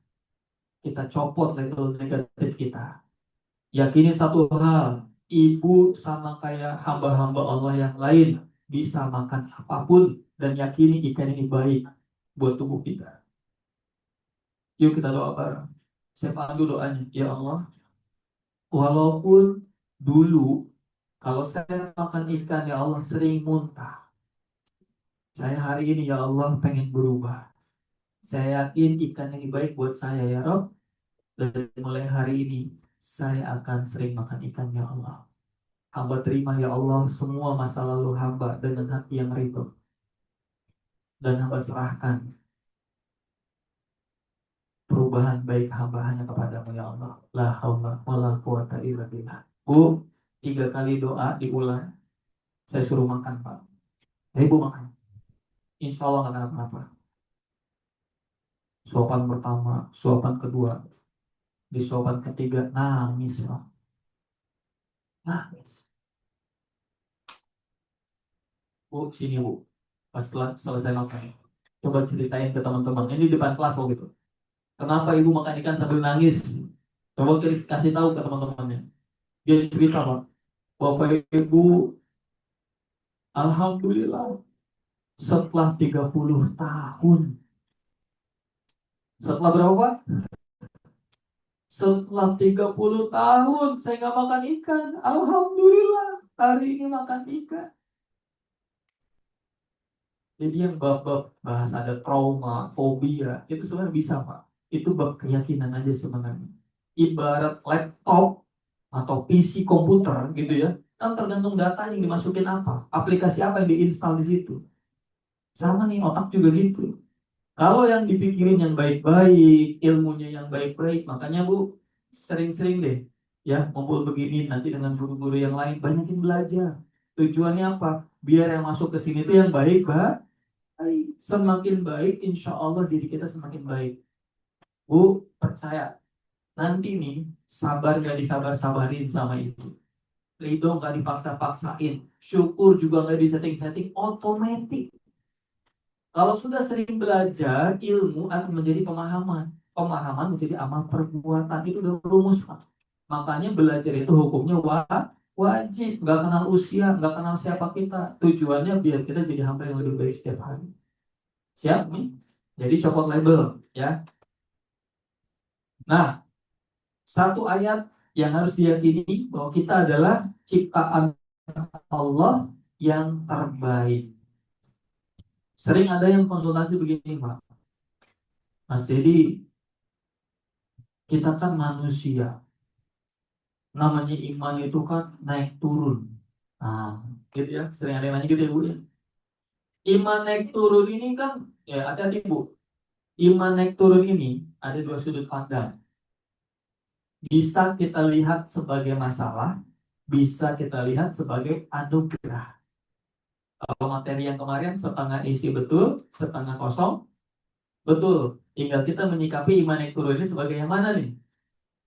Kita copot label negatif kita. Yakini satu hal, ibu sama kayak hamba-hamba Allah yang lain bisa makan apapun, dan yakini ikan ini baik buat tubuh kita. Yuk kita doa bareng. Saya pandu doanya. Ya Allah, walaupun dulu kalau saya makan ikan ya Allah sering muntah. Saya hari ini ya Allah pengen berubah. Saya yakin ikan ini baik buat saya ya Rob. Dari mulai hari ini saya akan sering makan ikan ya Allah. Hamba terima ya Allah semua masa lalu hamba dengan hati yang ridho. Dan hamba serahkan perubahan baik hamba hanya kepadamu ya Allah. La haula wala quwata illa billah. Bu, 3 kali doa diulang. Saya suruh makan Pak. Ibu makan. Insya Allah nggak kenapa-napa. Suapan pertama, suapan kedua, di suapan ketiga nangis Pak. Nangis. Bu, sini Bu. Pas setelah selesai makan, coba ceritain ke teman-teman. Ini di depan kelas waktu itu. Kenapa ibu makan ikan sambil nangis? Coba kasih tahu ke teman-temannya. Dia cerita Pak. Bapak Ibu, Alhamdulillah setelah 30 tahun. Setelah berapa Pak? Setelah 30 tahun saya nggak makan ikan. Alhamdulillah hari ini makan ikan. Jadi yang bab-bab bahas ada trauma, fobia, itu sebenarnya bisa Pak. Itu bab keyakinan aja sebenarnya. Ibarat laptop atau PC komputer gitu ya. Kan tergantung data yang dimasukin apa. Aplikasi apa yang diinstal di situ. Sama nih otak juga gitu. Kalau yang dipikirin yang baik-baik, ilmunya yang baik-baik, makanya Bu, sering-sering deh ya ngumpul begini nanti dengan guru-guru yang lain, banyakin belajar. Tujuannya apa? Biar yang masuk ke sini tuh yang baik. Semakin baik, insya Allah diri kita semakin baik. Bu, percaya. Nanti nih, sabar gak disabar-sabarin sama itu. Ridho gak dipaksa-paksain. Syukur juga gak disetting-setting. Otomatis. Kalau sudah sering belajar, ilmu akan menjadi pemahaman. Pemahaman menjadi amal perbuatan. Itu udah rumus, Pak. Makanya belajar itu hukumnya wajib. Gak kenal usia, gak kenal siapa kita. Tujuannya biar kita jadi hamba yang lebih baik setiap hari. Siap nih? Jadi copot label, ya. Nah, satu ayat yang harus diyakini bahwa kita adalah ciptaan Allah yang terbaik. Sering ada yang konsultasi begini, Pak. Mas Dedi, kita kan manusia. Namanya iman itu kan naik turun. Nah, gitu ya. Sering ada yang nanya gitu ya, Bu ya. Iman naik turun ini kan, ya ada di Bu. Iman naik turun ini ada 2 sudut pandang. Bisa kita lihat sebagai masalah, bisa kita lihat sebagai anugerah. Kalau materi yang kemarin setengah isi betul, setengah kosong betul. Tinggal kita menyikapi iman yang turun ini sebagai yang mana nih?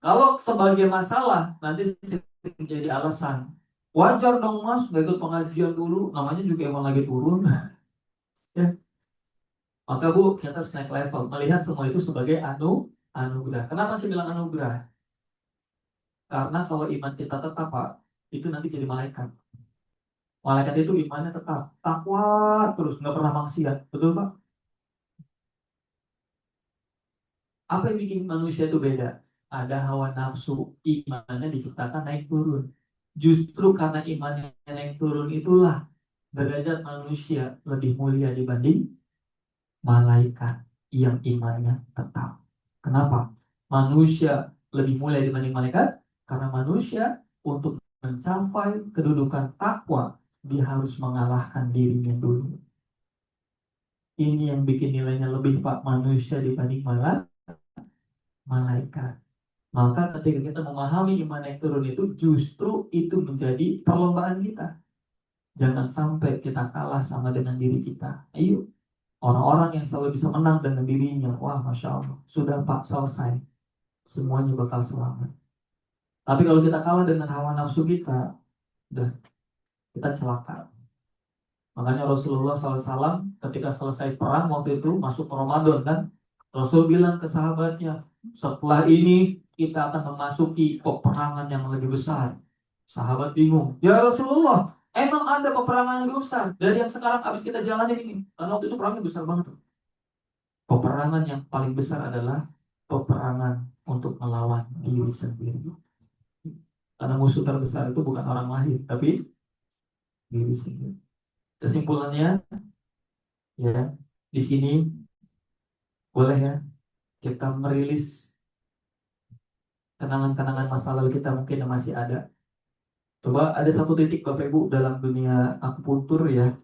Kalau sebagai masalah, nanti menjadi alasan. Wajar dong Mas, gak ikut pengajian dulu, namanya juga emang lagi turun. Ya. Maka Bu, kita harus naik level, melihat semua itu sebagai anugerah. Kenapa sih bilang anugerah? Karena kalau iman kita tetap Pak, itu nanti jadi malaikat. Malaikat itu imannya tetap takwa terus, nggak pernah maksiat, betul Pak? Apa yang bikin manusia itu beda? Ada hawa nafsu, imannya diciptakan naik turun. Justru karena imannya naik turun itulah derajat manusia lebih mulia dibanding malaikat yang imannya tetap. Kenapa? Manusia lebih mulia dibanding malaikat karena manusia untuk mencapai kedudukan takwa dia harus mengalahkan dirinya dulu. Ini yang bikin nilainya lebih Pak manusia dibanding malaikat. Maka ketika kita memahami iman naik turun itu justru itu menjadi perlombaan kita. Jangan sampai kita kalah sama dengan diri kita. Ayo, orang-orang yang selalu bisa menang dengan dirinya, wah Masya Allah, sudah Pak selesai. Semuanya bakal selamat. Tapi kalau kita kalah dengan hawa nafsu kita, udah kita celaka. Makanya Rasulullah SAW ketika selesai perang waktu itu masuk Ramadan kan, Rasul bilang ke sahabatnya, setelah ini kita akan memasuki peperangan yang lebih besar. Sahabat bingung, ya Rasulullah, emang ada peperangan yang lebih besar dari yang sekarang habis kita jalanin ini? Karena waktu itu perangnya besar banget. Peperangan yang paling besar adalah peperangan untuk melawan diri sendiri. Karena musuh terbesar itu bukan orang lain, tapi diri sendiri. Kesimpulannya, ya, di sini boleh ya kita merilis kenangan-kenangan masa lalu kita mungkin yang masih ada. Coba ada satu titik Bapak Ibu dalam dunia akupuntur ya,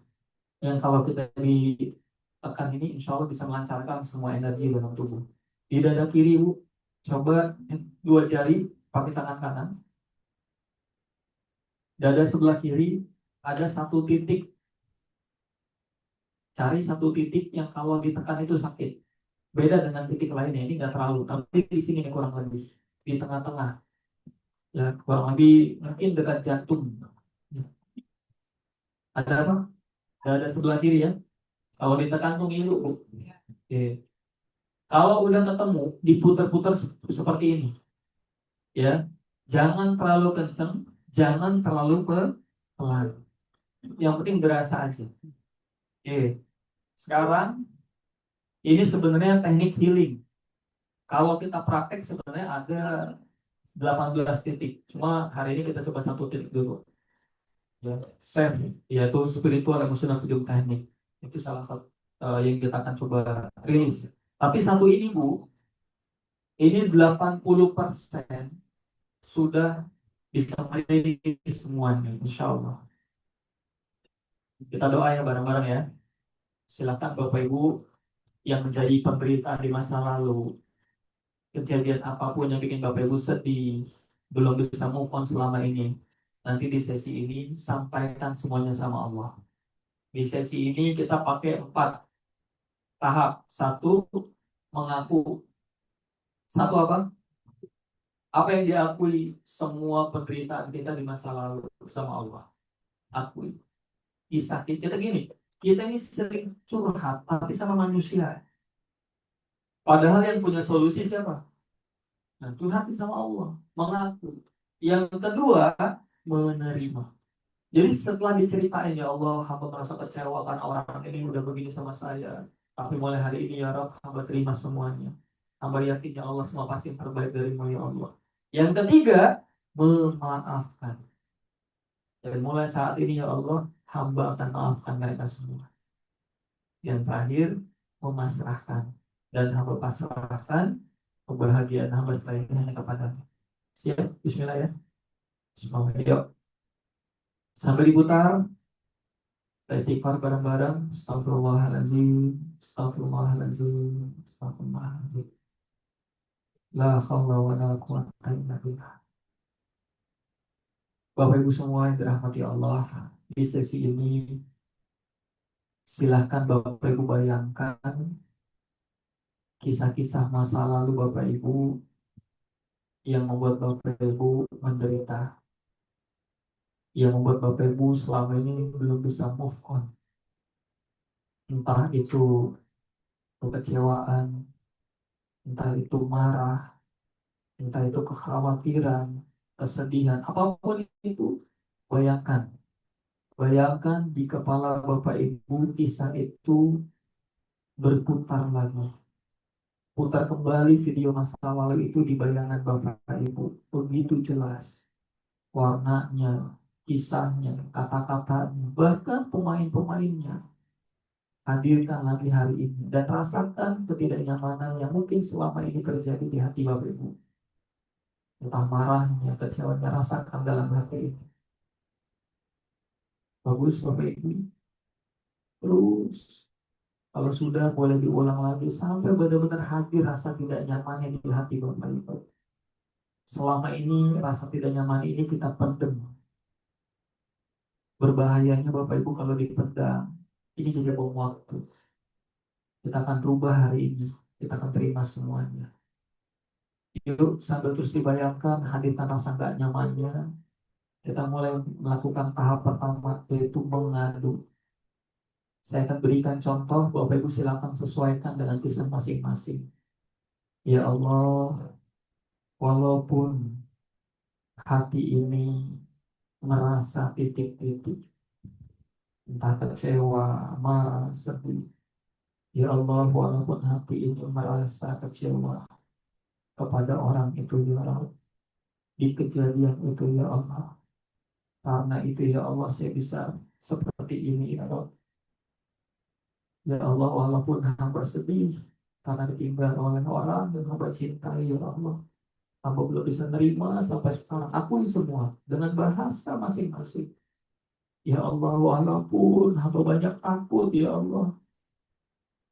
yang kalau kita ditekan ini insya Allah bisa melancarkan semua energi dalam tubuh. Di dada kiri Bu, coba dua jari pakai tangan kanan. Dada sebelah kiri ada satu titik. Cari satu titik yang kalau ditekan itu sakit. Beda dengan titik lainnya, ini nggak terlalu. Tapi di sini nih kurang lebih di tengah-tengah. Ya kurang lebih mungkin dekat jantung. Ada apa? Dada sebelah kiri ya. Kalau ditekan tuh ngilu Bu. Oke. Kalau udah ketemu, diputar-putar seperti ini. Ya, jangan terlalu kenceng, jangan terlalu pelan. Yang penting berasa aja. Oke. Sekarang ini sebenarnya teknik healing. Kalau kita praktek sebenarnya ada 18 titik. Cuma hari ini kita coba satu titik dulu. Ya, SEF, yaitu spiritual emotional freedom teknik. Itu salah satu yang kita akan coba rilis. Tapi satu ini Bu, ini 80% sudah bisa rilis semuanya, insya Allah. Kita doa ya bareng-bareng ya. Silakan Bapak Ibu yang menjadi penderita di masa lalu, kejadian apapun yang bikin Bapak Ibu sedih, belum bisa move on selama ini. Nanti di sesi ini sampaikan semuanya sama Allah. Di sesi ini kita pakai 4 tahap. Satu, mengaku. Satu apa? Apa yang diakui semua penderitaan kita di masa lalu sama Allah. Akui. Kisah kita gini. Kita ini sering curhat tapi sama manusia. Padahal yang punya solusi siapa? Nah, curhatin sama Allah. Mengaku. Yang kedua, menerima. Jadi setelah diceritain ya Allah, hamba merasa kecewa karena orang ini udah begini sama saya. Tapi mulai hari ini ya Rob, hamba terima semuanya. Hamba yakin ya Allah semua pasti yang terbaik darimu ya Allah. Yang ketiga, memaafkan. Dan mulai saat ini ya Allah, hamba akan maafkan mereka semua. Yang terakhir, memasrahkan. Dan hamba pasrahkan kebahagiaan hamba setelah ini hanya kepadamu. Siap? Bismillah ya. Bismillah. Yuk. Sambil diputar, istighfar bareng-bareng. Astagfirullahaladzim. Astagfirullahaladzim. Astagfirullahaladzim. La haula wa la quwata illa billah. Bapak Ibu semua yang dirahmati Allah, di sesi ini silahkan Bapak Ibu bayangkan kisah-kisah masa lalu Bapak Ibu yang membuat Bapak Ibu menderita, yang membuat Bapak Ibu selama ini belum bisa move on. Entah itu kekecewaan, entah itu marah, entah itu kekhawatiran, kesedihan, apapun itu, bayangkan. Bayangkan di kepala Bapak Ibu kisah itu berputar lagi. Putar kembali video masa lalu itu di bayangan Bapak Ibu. Begitu jelas. Warnanya, kisahnya, kata-katanya, bahkan pemain-pemainnya. Hadirkan lagi hari ini. Dan rasakan ketidaknyamanan yang mungkin selama ini terjadi di hati Bapak Ibu. Entah marahnya, kecewanya, rasakan dalam hati ini. Bagus Bapak Ibu. Terus kalau sudah boleh diulang lagi sampai benar-benar hadir rasa tidak nyamannya di hati Bapak Ibu. Selama ini rasa tidak nyaman ini kita pendem. Berbahayanya Bapak Ibu kalau dipendam. Ini juga bom waktu. Kita akan rubah hari ini. Kita akan terima semuanya. Yuk, sambil terus dibayangkan hadirkan rasa gak nyamannya. Kita mulai melakukan tahap pertama, yaitu mengadu. Saya akan berikan contoh, Bapak Ibu silakan sesuaikan dengan kisah masing-masing. Ya Allah, walaupun hati ini merasa titik-titik, entah kecewa, marah, sedih. Ya Allah, walaupun hati ini merasa kecewa kepada orang itu, ya Allah, di kejadian itu, ya Allah. Karena itu, ya Allah, saya bisa seperti ini, ya Allah. Ya Allah, walaupun hamba sedih karena ditinggal oleh orang yang hamba cintai, ya Allah. Hamba belum bisa nerima sampai sekarang. Akui semua dengan bahasa masing-masing. Ya Allah, walaupun hamba banyak takut, ya Allah.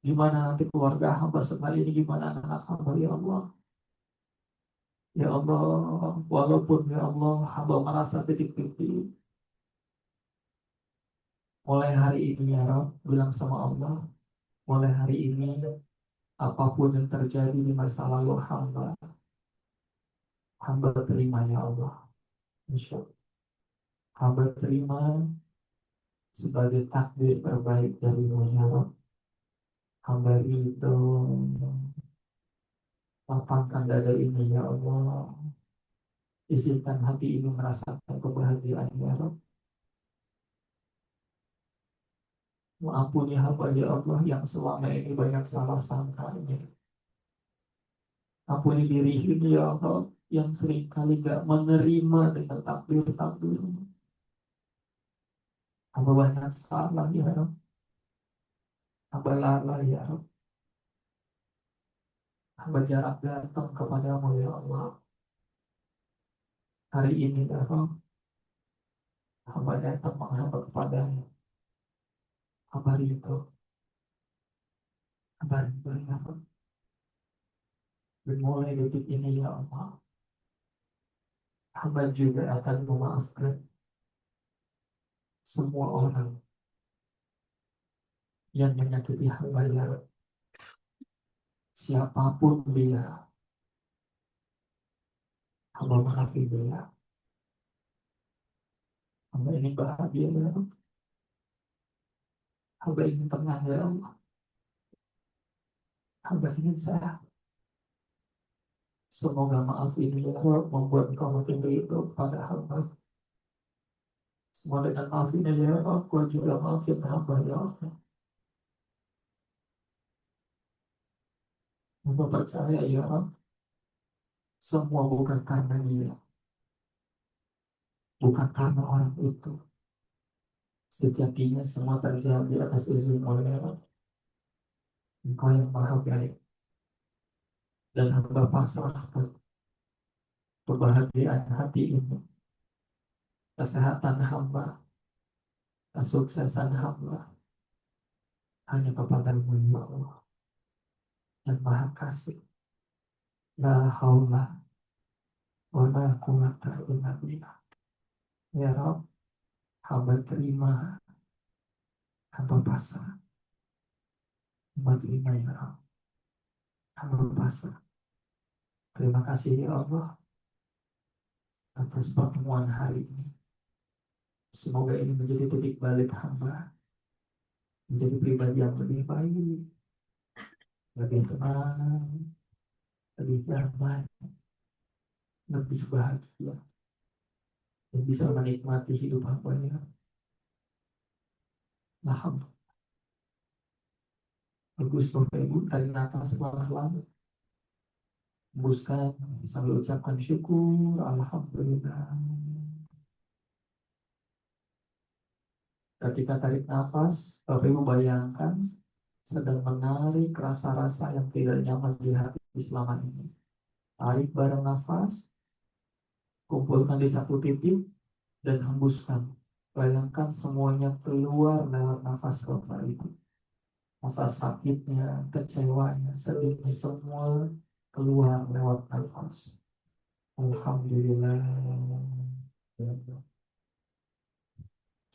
Gimana nanti keluarga hamba setelah ini, gimana anak hamba, ya Allah. Ya Allah, walaupun ya Allah, hamba merasa titik-titik. Mulai hari ini ya Rob, bilang sama Allah, mulai hari ini, apapun yang terjadi di masa lalu hamba, hamba terima ya Allah. Insya Allah. Hamba terima sebagai takdir terbaik darimu ya Rob. Hamba ridho, lapangkan dada ini ya Allah. Izinkan hati ini merasakan kebahagiaan ya Rob. Ampuni hamba ya Allah yang selama ini banyak salah sangkanya. Ampuni diri ini ya Allah yang seringkali gak menerima dengan takdir-takdir. Hamba banyak salah ya Rob. Hamba lalai ya Rob. Hamba jarang datang kepadamu ya Allah. Hari ini ya Rob, hamba datang menghamba kepadamu. Hamba rindu, hamba rindu ya Rob. Dimulai detik ini ya Allah. Hamba juga akan memaafkan semua orang yang menyakiti hamba ya Rob. Siapapun dia, hamba maafin dia. Hamba ingin bahagia ya Rob. Hamba ingin tenang ya Allah. Hamba ingin sehat. Semoga maaf ini ya Rob membuat engkau makin ridho pada hamba. Semoga dengan maaf ini ya Rob, kau juga maafin hamba ya Allah. Hamba percaya ya Rob, semua bukan karena dia, bukan karena orang itu. Sejatinya semua terjadi atas izin oleh Rob. Engkau yang maha baik. Dan hamba pasrahkan kebahagiaan hati ini, kesehatan hamba, kesuksesan hamba, hanya kepadamu ya Allah yang maha kasih. La haula wa la quwata illa billah. Ya Rob, hamba terima, hamba pasrah, hamba terima ya Rob, hamba pasrah. Terima kasih ya Allah atas pertemuan hari ini. Semoga ini menjadi titik balik hamba, menjadi pribadi yang lebih baik, lebih tenang, lebih damai, lebih bahagia, dan bisa menikmati hidup hamba ya. Alhamdulillah. Bagus Bapak Ibu, tarik nafas pelan-pelan, hembuskan sambil ucapkan syukur, Alhamdulillah. Ketika tarik nafas, Bapak Ibu bayangkan sedang menarik rasa-rasa yang tidak nyaman di hati selama ini. Tarik bareng nafas, kumpulkan di satu titik, dan hembuskan. Bayangkan semuanya keluar lewat nafas Bapak Ibu. Rasa sakitnya, kecewanya, sedihnya, semua keluar lewat nafas. Alhamdulillah.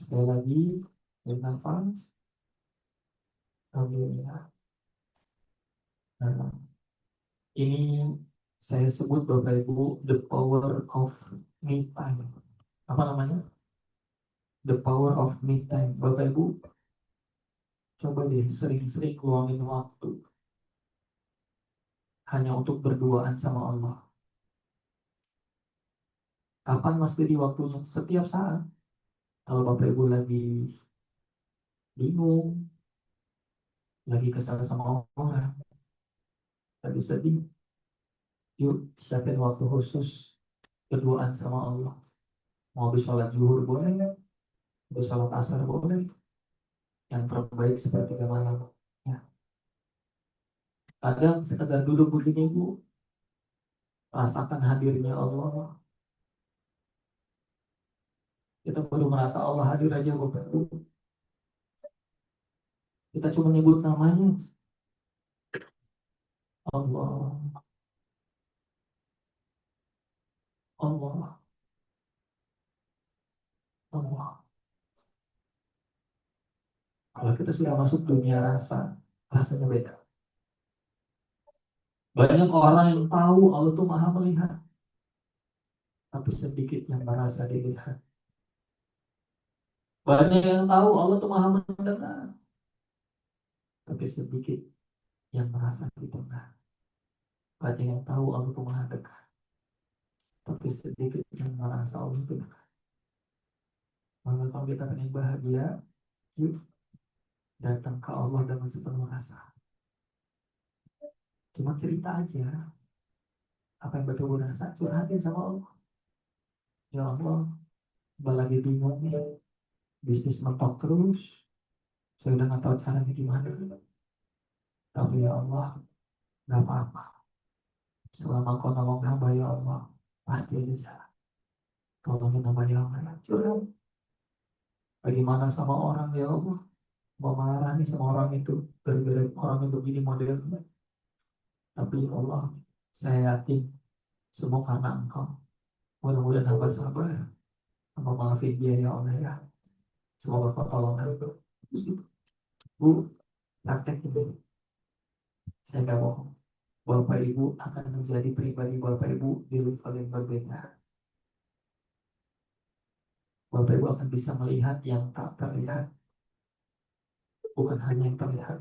Sekali lagi, tarik nafas. Alhamdulillah. Nah, ini saya sebut Bapak Ibu the power of me time. Apa namanya? The power of me time. Bapak Ibu, coba deh sering-sering luangin waktu hanya untuk berduaan sama Allah. Kapan Mas Dedi waktunya? Setiap saat. Kalau Bapak Ibu lagi bingung, lagi kesal sama orang, lagi sedih, yuk siapin waktu khusus berduaan sama Allah. Mau habis sholat zuhur boleh, habis sholat asar boleh, yang terbaik sepertiga malam. Ya, kadang sekedar duduk begini Bu, rasakan hadirnya Allah. Kita baru merasa Allah hadir aja Bapak Ibu. Kita cuma nyebut namanya, Allah, Allah, Allah. Kalau kita sudah masuk dunia rasa, rasanya beda. Banyak orang yang tahu Allah tuh maha melihat, tapi sedikit yang merasa dilihat. Banyak yang tahu Allah tuh maha mendengar, tapi sedikit yang merasa didengar. Banyak yang tahu Allah tuh maha dekat, tapi sedikit yang merasa Allah tuh dekat. Maka kalau kita pengen bahagia, yuk datang ke Allah dengan sepenuh rasa. Cuma cerita aja apa yang betul rasa, curhatin sama Allah. Ya Allah, lagi bingung nih, bisnis mentok terus, saya udah nggak tahu caranya gimana. Tapi ya Allah, nggak apa-apa. Selama kau nolong hamba ya Allah, pasti ada jalan. Tolongin hamba ya Allah. Ya. Curhat. Bagaimana sama orang ya Allah? Mau marah nih sama orang itu. Gara-gara orang yang begini modelnya. Tapi ya Allah, saya yakin semua karena Engkau. Mudah-mudahan hamba sabar. Hamba maafin dia ya Allah ya. Semoga kau tolong hamba. Terus gitu. Bu, praktek itu. Saya nggak bohong. Bapak Ibu akan menjadi pribadi Bapak Ibu di level yang berbeda. Bapak Ibu akan bisa melihat yang tak terlihat, bukan hanya yang terlihat.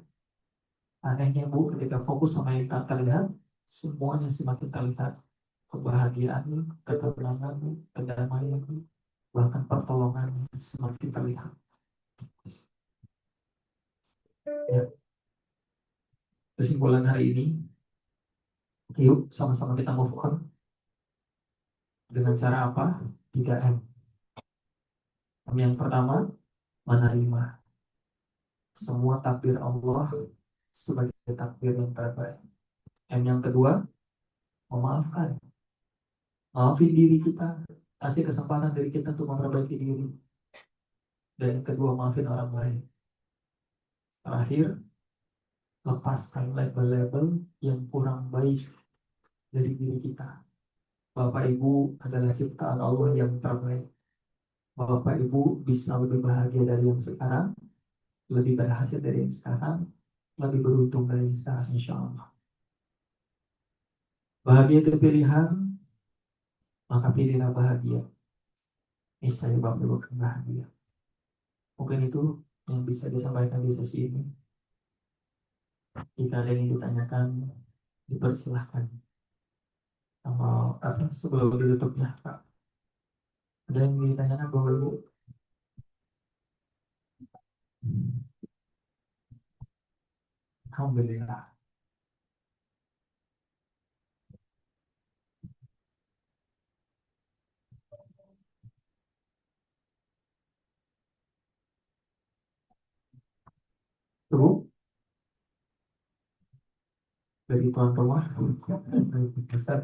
Anehnya Bu, ketika fokus sama yang tak terlihat, semuanya semakin terlihat. Kebahagiaan, ketenangan, kedamaian, bahkan pertolongan semakin terlihat. Ya, kesimpulan hari ini, yuk sama-sama kita move on. Dengan cara apa? 3M. Yang pertama, menerima semua takdir Allah sebagai takdir yang terbaik. Yang kedua, memaafkan. Maafin diri kita, kasih kesempatan diri kita untuk memperbaiki diri. Dan yang kedua, maafin orang lain. Terakhir, lepaskan label-label yang kurang baik dari diri kita. Bapak Ibu adalah ciptaan Allah yang terbaik. Bapak Ibu bisa lebih bahagia dari yang sekarang, lebih berhasil dari yang sekarang, lebih beruntung dari yang sekarang, insya Allah. Bahagia itu pilihan, maka pilihlah bahagia. Niscaya Bapak Ibu akan bahagia. Mungkin itu yang bisa disampaikan di sesi ini. Jika ada yang ditanyakan, dipersilahkan. Sama apa sebelum ditutup ya Pak? Ada yang ditanyakan Bapak Ibu? Alhamdulillah. Tuh dari tuan rumah. Ustaz,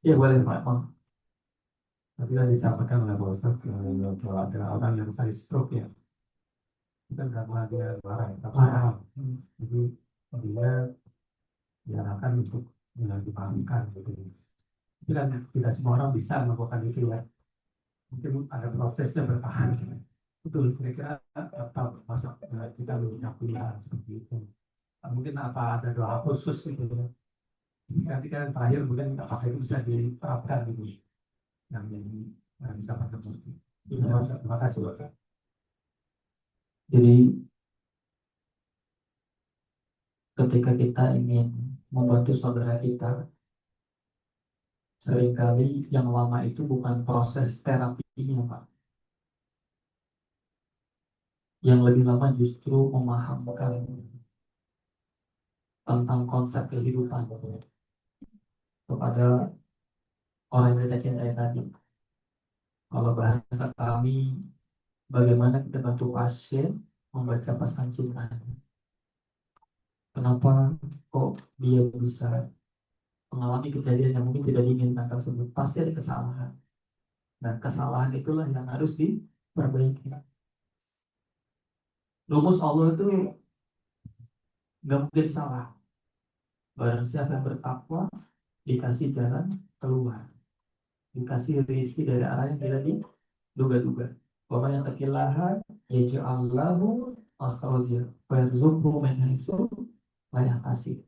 Ya boleh Pak. Oh, tadi kan disampaikan oleh Pak Ustaz bahwa ada orang yang sakit stroke ya, bukan karena dia marah, tapi marah. paham. Jadi dia diarahkan untuk dipahamkan gitu. Tapi kan tidak semua orang bisa melakukan itu ya. Mungkin ada prosesnya bertahan. betul kira-kira apa masa kita punya pilihan seperti itu. Mungkin apa ada doa khusus gitu ya. Nanti kan yang terakhir mungkin apakah itu bisa diterapkan gitu yang bisa pakai seperti itu. Terima kasih Pak. Jadi ketika kita ingin membantu saudara kita, seringkali yang lama itu bukan proses terapinya, Pak. Yang lebih lama justru memahamkan tentang konsep kehidupan kepada orang yang kita cintai tadi. Kalau bahasa kami, bagaimana kita bantu pasien membaca pesan cinta. Kenapa kok dia bisa mengalami kejadian yang mungkin tidak diinginkan tersebut? Pasti ada kesalahan. Dan kesalahan itulah yang harus diperbaiki. Rumus Allah itu nggak mungkin salah. Barang siapa yang bertakwa dikasih jalan keluar, dikasih rezeki dari arah yang tidak diduga-duga. Wa may yattaqillaha yaj'al lahu makhraja wa yarzuqhu min haitsu la yahtasib.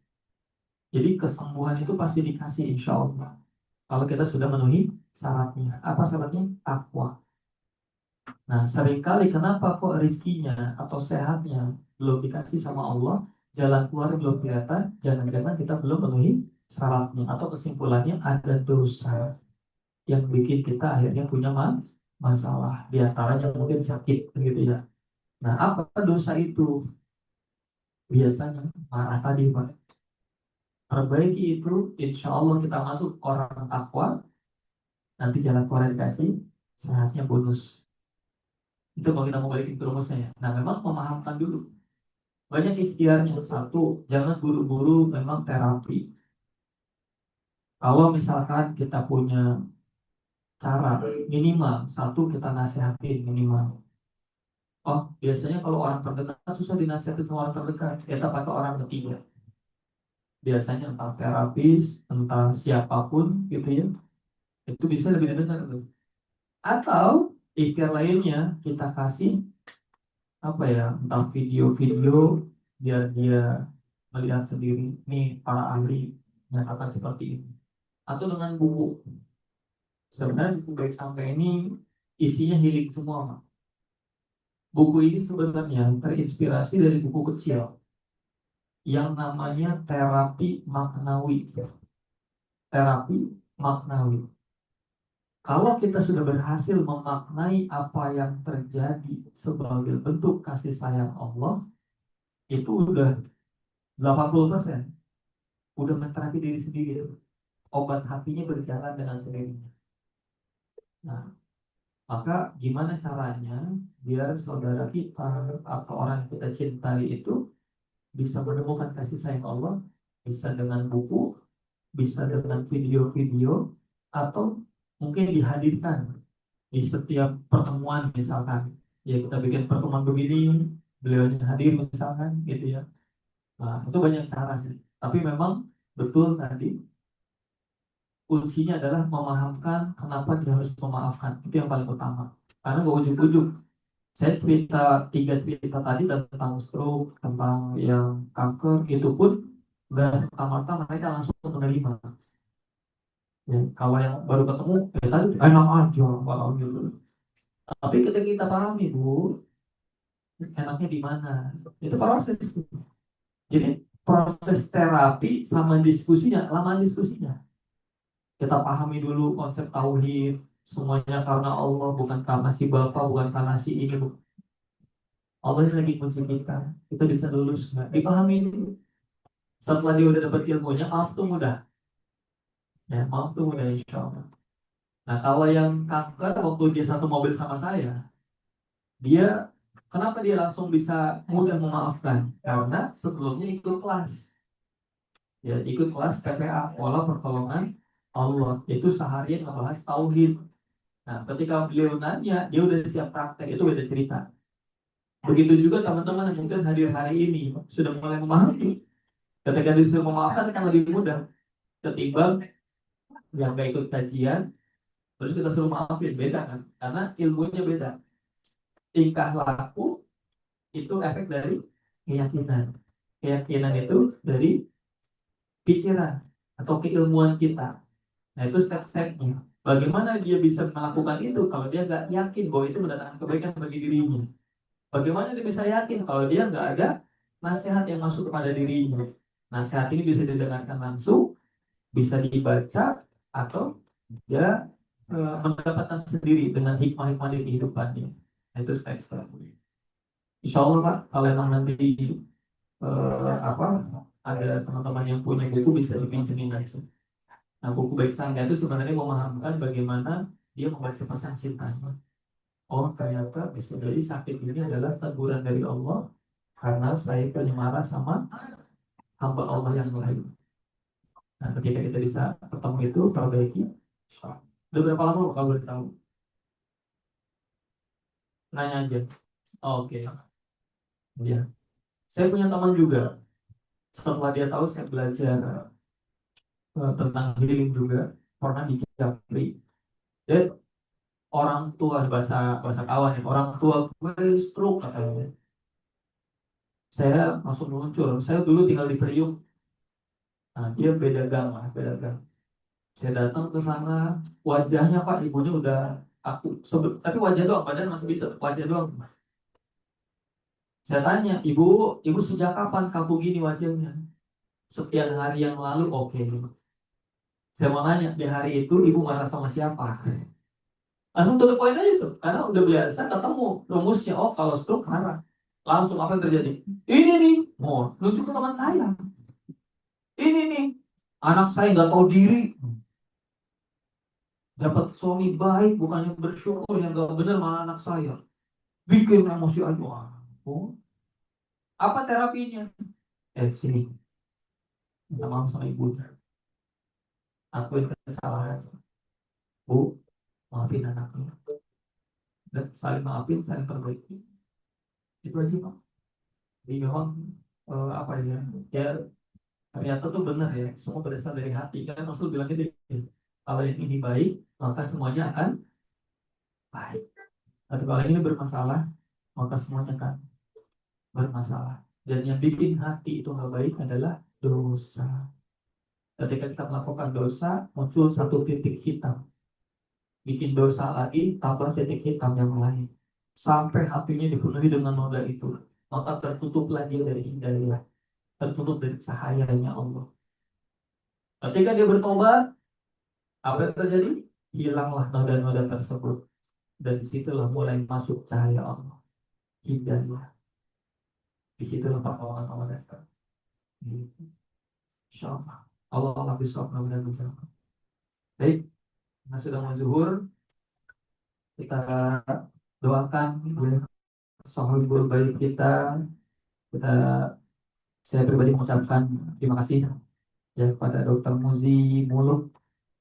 Jadi kesembuhan itu pasti dikasih insya Allah kalau kita sudah memenuhi syaratnya. Apa syaratnya? Takwa. Nah, seringkali kenapa kok rizkinya atau sehatnya belum dikasih sama Allah, jalan keluar belum kelihatan, jangan-jangan kita belum memenuhi syaratnya atau kesimpulannya ada dosa yang bikin kita akhirnya punya masalah. Di antaranya mungkin sakit gitu ya. Nah, apa dosa itu? Biasanya marah tadi, Pak. Perbaiki itu, insya Allah kita masuk orang takwa, nanti jalan keluar dikasih, sehatnya bonus. Itu kalau kita mau balikin ke rumusnya ya. Nah, memang memahamkan dulu. Banyak ikhtiarnya. Satu, jangan buru-buru memang terapi. Kalau misalkan kita punya cara, minimal satu kita nasihatin minimal. Oh, biasanya kalau orang terdekat susah dinasihatin sama orang terdekat. Kita pakai orang ketiga. Biasanya entah terapis, entah siapapun gitu ya. Itu bisa lebih didengar tuh. Atau ikhtiar lainnya kita kasih apa ya, entah video-video biar dia melihat sendiri. Nih para ahli menyatakan seperti ini. Atau dengan buku. Sebenarnya buku baik sampai ini isinya healing semua, Mak. Buku ini sebenarnya terinspirasi dari buku kecil yang namanya terapi maknawi. Terapi maknawi. Kalau kita sudah berhasil memaknai apa yang terjadi sebagai bentuk kasih sayang Allah, itu udah 80%. Udah menterapi diri sendiri. Obat hatinya berjalan dengan sendirinya. Nah, maka gimana caranya biar saudara kita atau orang yang kita cintai itu bisa menemukan kasih sayang Allah, bisa dengan buku, bisa dengan video-video, atau mungkin dihadirkan di setiap pertemuan misalkan. Ya kita bikin pertemuan begini, beliaunya hadir misalkan gitu ya. Nah, itu banyak cara sih. Tapi memang betul tadi kuncinya adalah memahamkan kenapa dia harus memaafkan. Itu yang paling utama. Karena gak ujuk-ujuk. Saya cerita tiga cerita tadi tentang stroke, tentang yang kanker, itu pun udah pertama-tama mereka langsung menerima. Ya, kalau yang baru ketemu, ya tadi enak aja, bakal gitu. Tapi ketika kita pahami, Bu, enaknya di mana? Itu proses. Jadi proses terapi sama diskusinya, lama diskusinya. Kita pahami dulu konsep tauhid, semuanya karena Allah, bukan karena si bapak, bukan karena si ini. Allah ini lagi kunci kita. Kita bisa lulus nggak? Dipahami dulu. Setelah dia udah dapat ilmunya, maaf tuh mudah. Ya, maaf tuh mudah insya Allah. Nah, kalau yang kanker, waktu dia satu mobil sama saya, dia kenapa dia langsung bisa mudah memaafkan? Karena sebelumnya ikut kelas. Ya, ikut kelas PPA, pola pertolongan Allah. Itu seharian ngebahas tauhid. Nah, ketika beliau nanya, dia udah siap praktek, itu beda cerita. Begitu juga teman-teman yang mungkin hadir hari ini sudah mulai memahami. Ketika disuruh memaafkan kan lebih mudah ketimbang yang gak ikut kajian, terus kita suruh maafin, beda kan? Karena ilmunya beda. tingkah laku itu efek dari keyakinan. Keyakinan itu dari pikiran atau keilmuan kita. Nah, itu step-stepnya. Bagaimana dia bisa melakukan itu kalau dia nggak yakin bahwa itu mendatangkan kebaikan bagi dirinya? Bagaimana dia bisa yakin kalau dia nggak ada nasihat yang masuk kepada dirinya? Nasihat ini bisa didengarkan langsung, bisa dibaca, atau dia mendapatkan sendiri dengan hikmah-hikmah di kehidupannya. Nah, itu step-step. Insya Allah Pak, kalau emang nanti apa ada teman-teman yang punya buku bisa dipinjemin aja. Nah, buku baik sangka itu sebenarnya memahamkan bagaimana dia membaca pesan cintanya. Oh, ternyata bisa jadi sakit ini adalah teguran dari Allah karena saya punya marah sama hamba Allah yang lain. Nah, ketika kita bisa ketemu itu, perbaiki. Udah berapa lama Pak, kalau boleh tahu? Nanya aja. Oh, oke. Ya. Saya punya teman juga. Setelah dia tahu saya belajar tentang healing juga, pernah di Japri. Dan orang tua bahasa bahasa kawan ya, orang tua gue stroke katanya. Saya langsung meluncur. Saya dulu tinggal di Priuk. Nah, dia beda gang lah, beda gang. Saya datang ke sana, wajahnya Pak, ibunya udah aku tapi wajah doang, badan masih bisa, wajah doang. Saya tanya, ibu sejak kapan kaku gini wajahnya? Sekian hari yang lalu, oke. Saya mau nanya, di hari itu ibu marah sama siapa? Langsung to the point aja tuh, karena udah biasa ketemu rumusnya. Oh, kalau stroke marah. Langsung apa yang terjadi? Ini nih, mau lucu ke teman saya. Ini nih, anak saya nggak tahu diri, dapat suami baik, bukannya bersyukur yang nggak benar malah anak saya bikin emosi aja. Oh, apa terapinya? Sini, minta maaf sama ibu, akuin kesalahan, bu, maafin anaknya, dan saling maafin, saling perbaiki. Itu aja Pak. Jadi memang apa ya? Ya ternyata tuh benar ya, semua berasal dari hati kan. Rasul bilangnya kalau yang ini baik, maka semuanya akan baik. Tapi kalau yang ini bermasalah, maka semuanya akan bermasalah. Dan yang bikin hati itu nggak baik adalah dosa. Ketika kita melakukan dosa, muncul satu titik hitam. Bikin dosa lagi, tambah titik hitam yang lain. Sampai hatinya dipenuhi dengan noda itu. Maka tertutuplah dia dari hidayah. Tertutup dari cahayanya Allah. Ketika dia bertobat, apa yang terjadi? Hilanglah noda-noda tersebut. Dan disitulah mulai masuk cahaya Allah. Hidayah. Disitulah pertolongan Allah datang. Gitu. Insya Allah. Allah bisa mudah-mudahan menjawab. Baik, karena sudah mau zuhur, kita doakan ya, sahabat baik kita. Kita saya pribadi mengucapkan terima kasih ya kepada Dokter Muzi Muluk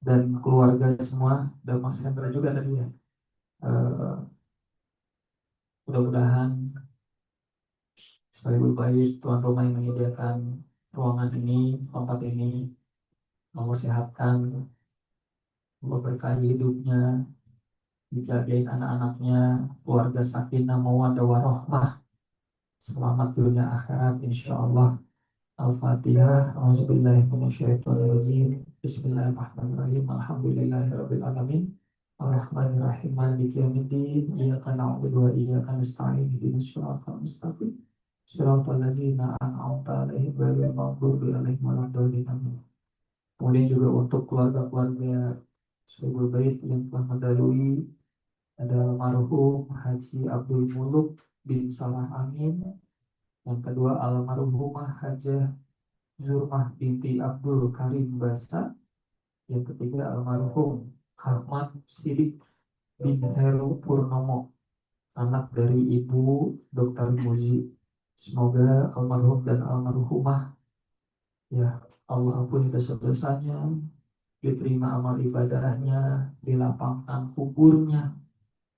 dan keluarga semua dan Mas Hendra juga tadi ya. Eh, mudah-mudahan lebih baik tuan rumah yang menyediakan ruangan ini, tempat ini, Allah sehatkan, Allah berkahi hidupnya, dijagain anak-anaknya, keluarga sakinah mawaddah warahmah, selamat dunia akhirat insya Allah. Al-Fatihah. A'udzubillahi minasyaitonirrajim. Bismillahirrahmanirrahim. Alhamdulillahirabbil alamin. Ar-Rahmanirrahim. Maliki yaumiddin. Iyyaka na'budu wa iyyaka nasta'in. Ihdinas siratal mustaqim. Shiratal ladzina an'amta 'alaihim ghairil maghdubi 'alaihim waladdallin. Amin. Kemudian juga untuk keluarga-keluarga Syahibul Bait yang telah mendahului, ada almarhum Haji Abdul Muluk bin Salah Amin, yang kedua almarhumah Hajah Zurmah binti Abdul Karim Basa, yang ketiga almarhum Ahmad Sidik bin Heru Purnomo, anak dari ibu Dr. Muzi. Semoga almarhum dan almarhumah ya Allah ampuni dosa-dosanya, diterima amal ibadahnya, dilapangkan kuburnya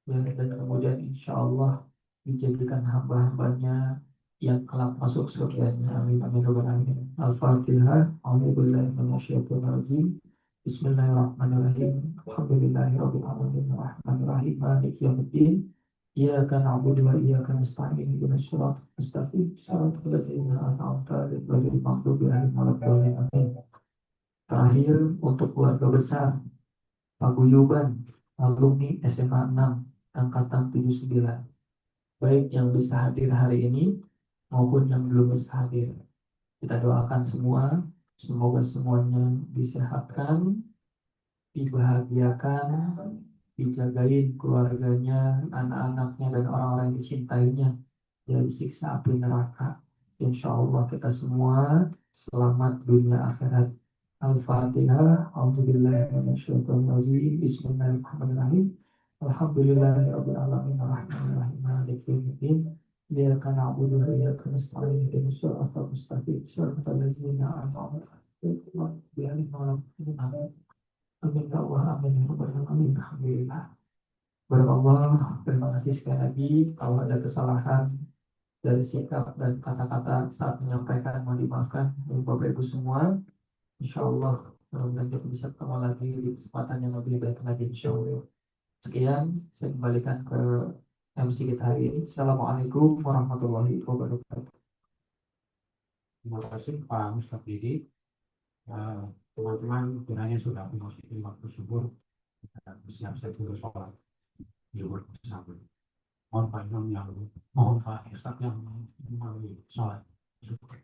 ya, dan kemudian insya Allah dijadikan hamba-hambanya yang kelak masuk surganya. Amin amin rabbal alamin. Al-Fatihah. A'udzubillahi minasyaitonir rajim. Bismillahirrahmanirrahim. Alhamdulillahirabbil alamin. Arrahmanirrahim. Maliki yaumiddin. Iyyaka na'budu wa iyyaka nasta'in ihdinas siratal mustaqim siratal ladzina an'amta 'alaihim ghairil maghdubi 'alaihim waladdallin amin. Terakhir untuk keluarga besar paguyuban alumni SMA 6 angkatan 79, baik yang bisa hadir hari ini maupun yang belum bisa hadir. Kita doakan semua, semoga semuanya disehatkan, dibahagiakan, dijagain keluarganya, anak-anaknya, dan orang-orang yang dicintainya dari siksa api neraka. Insya Allah kita semua selamat dunia akhirat. Al-Fatihah. A'udzubillahi minasyaitonirrajim. Bismillahirrahmanirrahim. Alhamdulillahirabbil alamin arrahmanir rahim maliki yaumiddin. Iyyaka na'budu wa iyyaka nasta'in ihdinas siratal mustaqim siratal ladzina an'amta 'alaihim ghairil maghdubi 'alaihim. Amin ya Allah, amin ya rabbal alamin. Alhamdulillah. Barakallah, terima kasih sekali lagi. Kalau ada kesalahan dari sikap dan kata-kata saat menyampaikan, mohon dimaafkan oleh Bapak Ibu semua. Insya Allah mudah-mudahan kita bisa ketemu lagi di kesempatan yang lebih baik lagi, insya Allah. Sekian, saya kembalikan ke MC kita hari ini. Assalamualaikum warahmatullahi wabarakatuh. Terima kasih Pak Mustaq Didi. Teman-teman kiranya sudah memasuki waktu subuh, kita bersiap-siap untuk sholat zuhur bersama. Mohon Pak Imam yang mohon Pak Ustadz yang melalui sholat zuhur.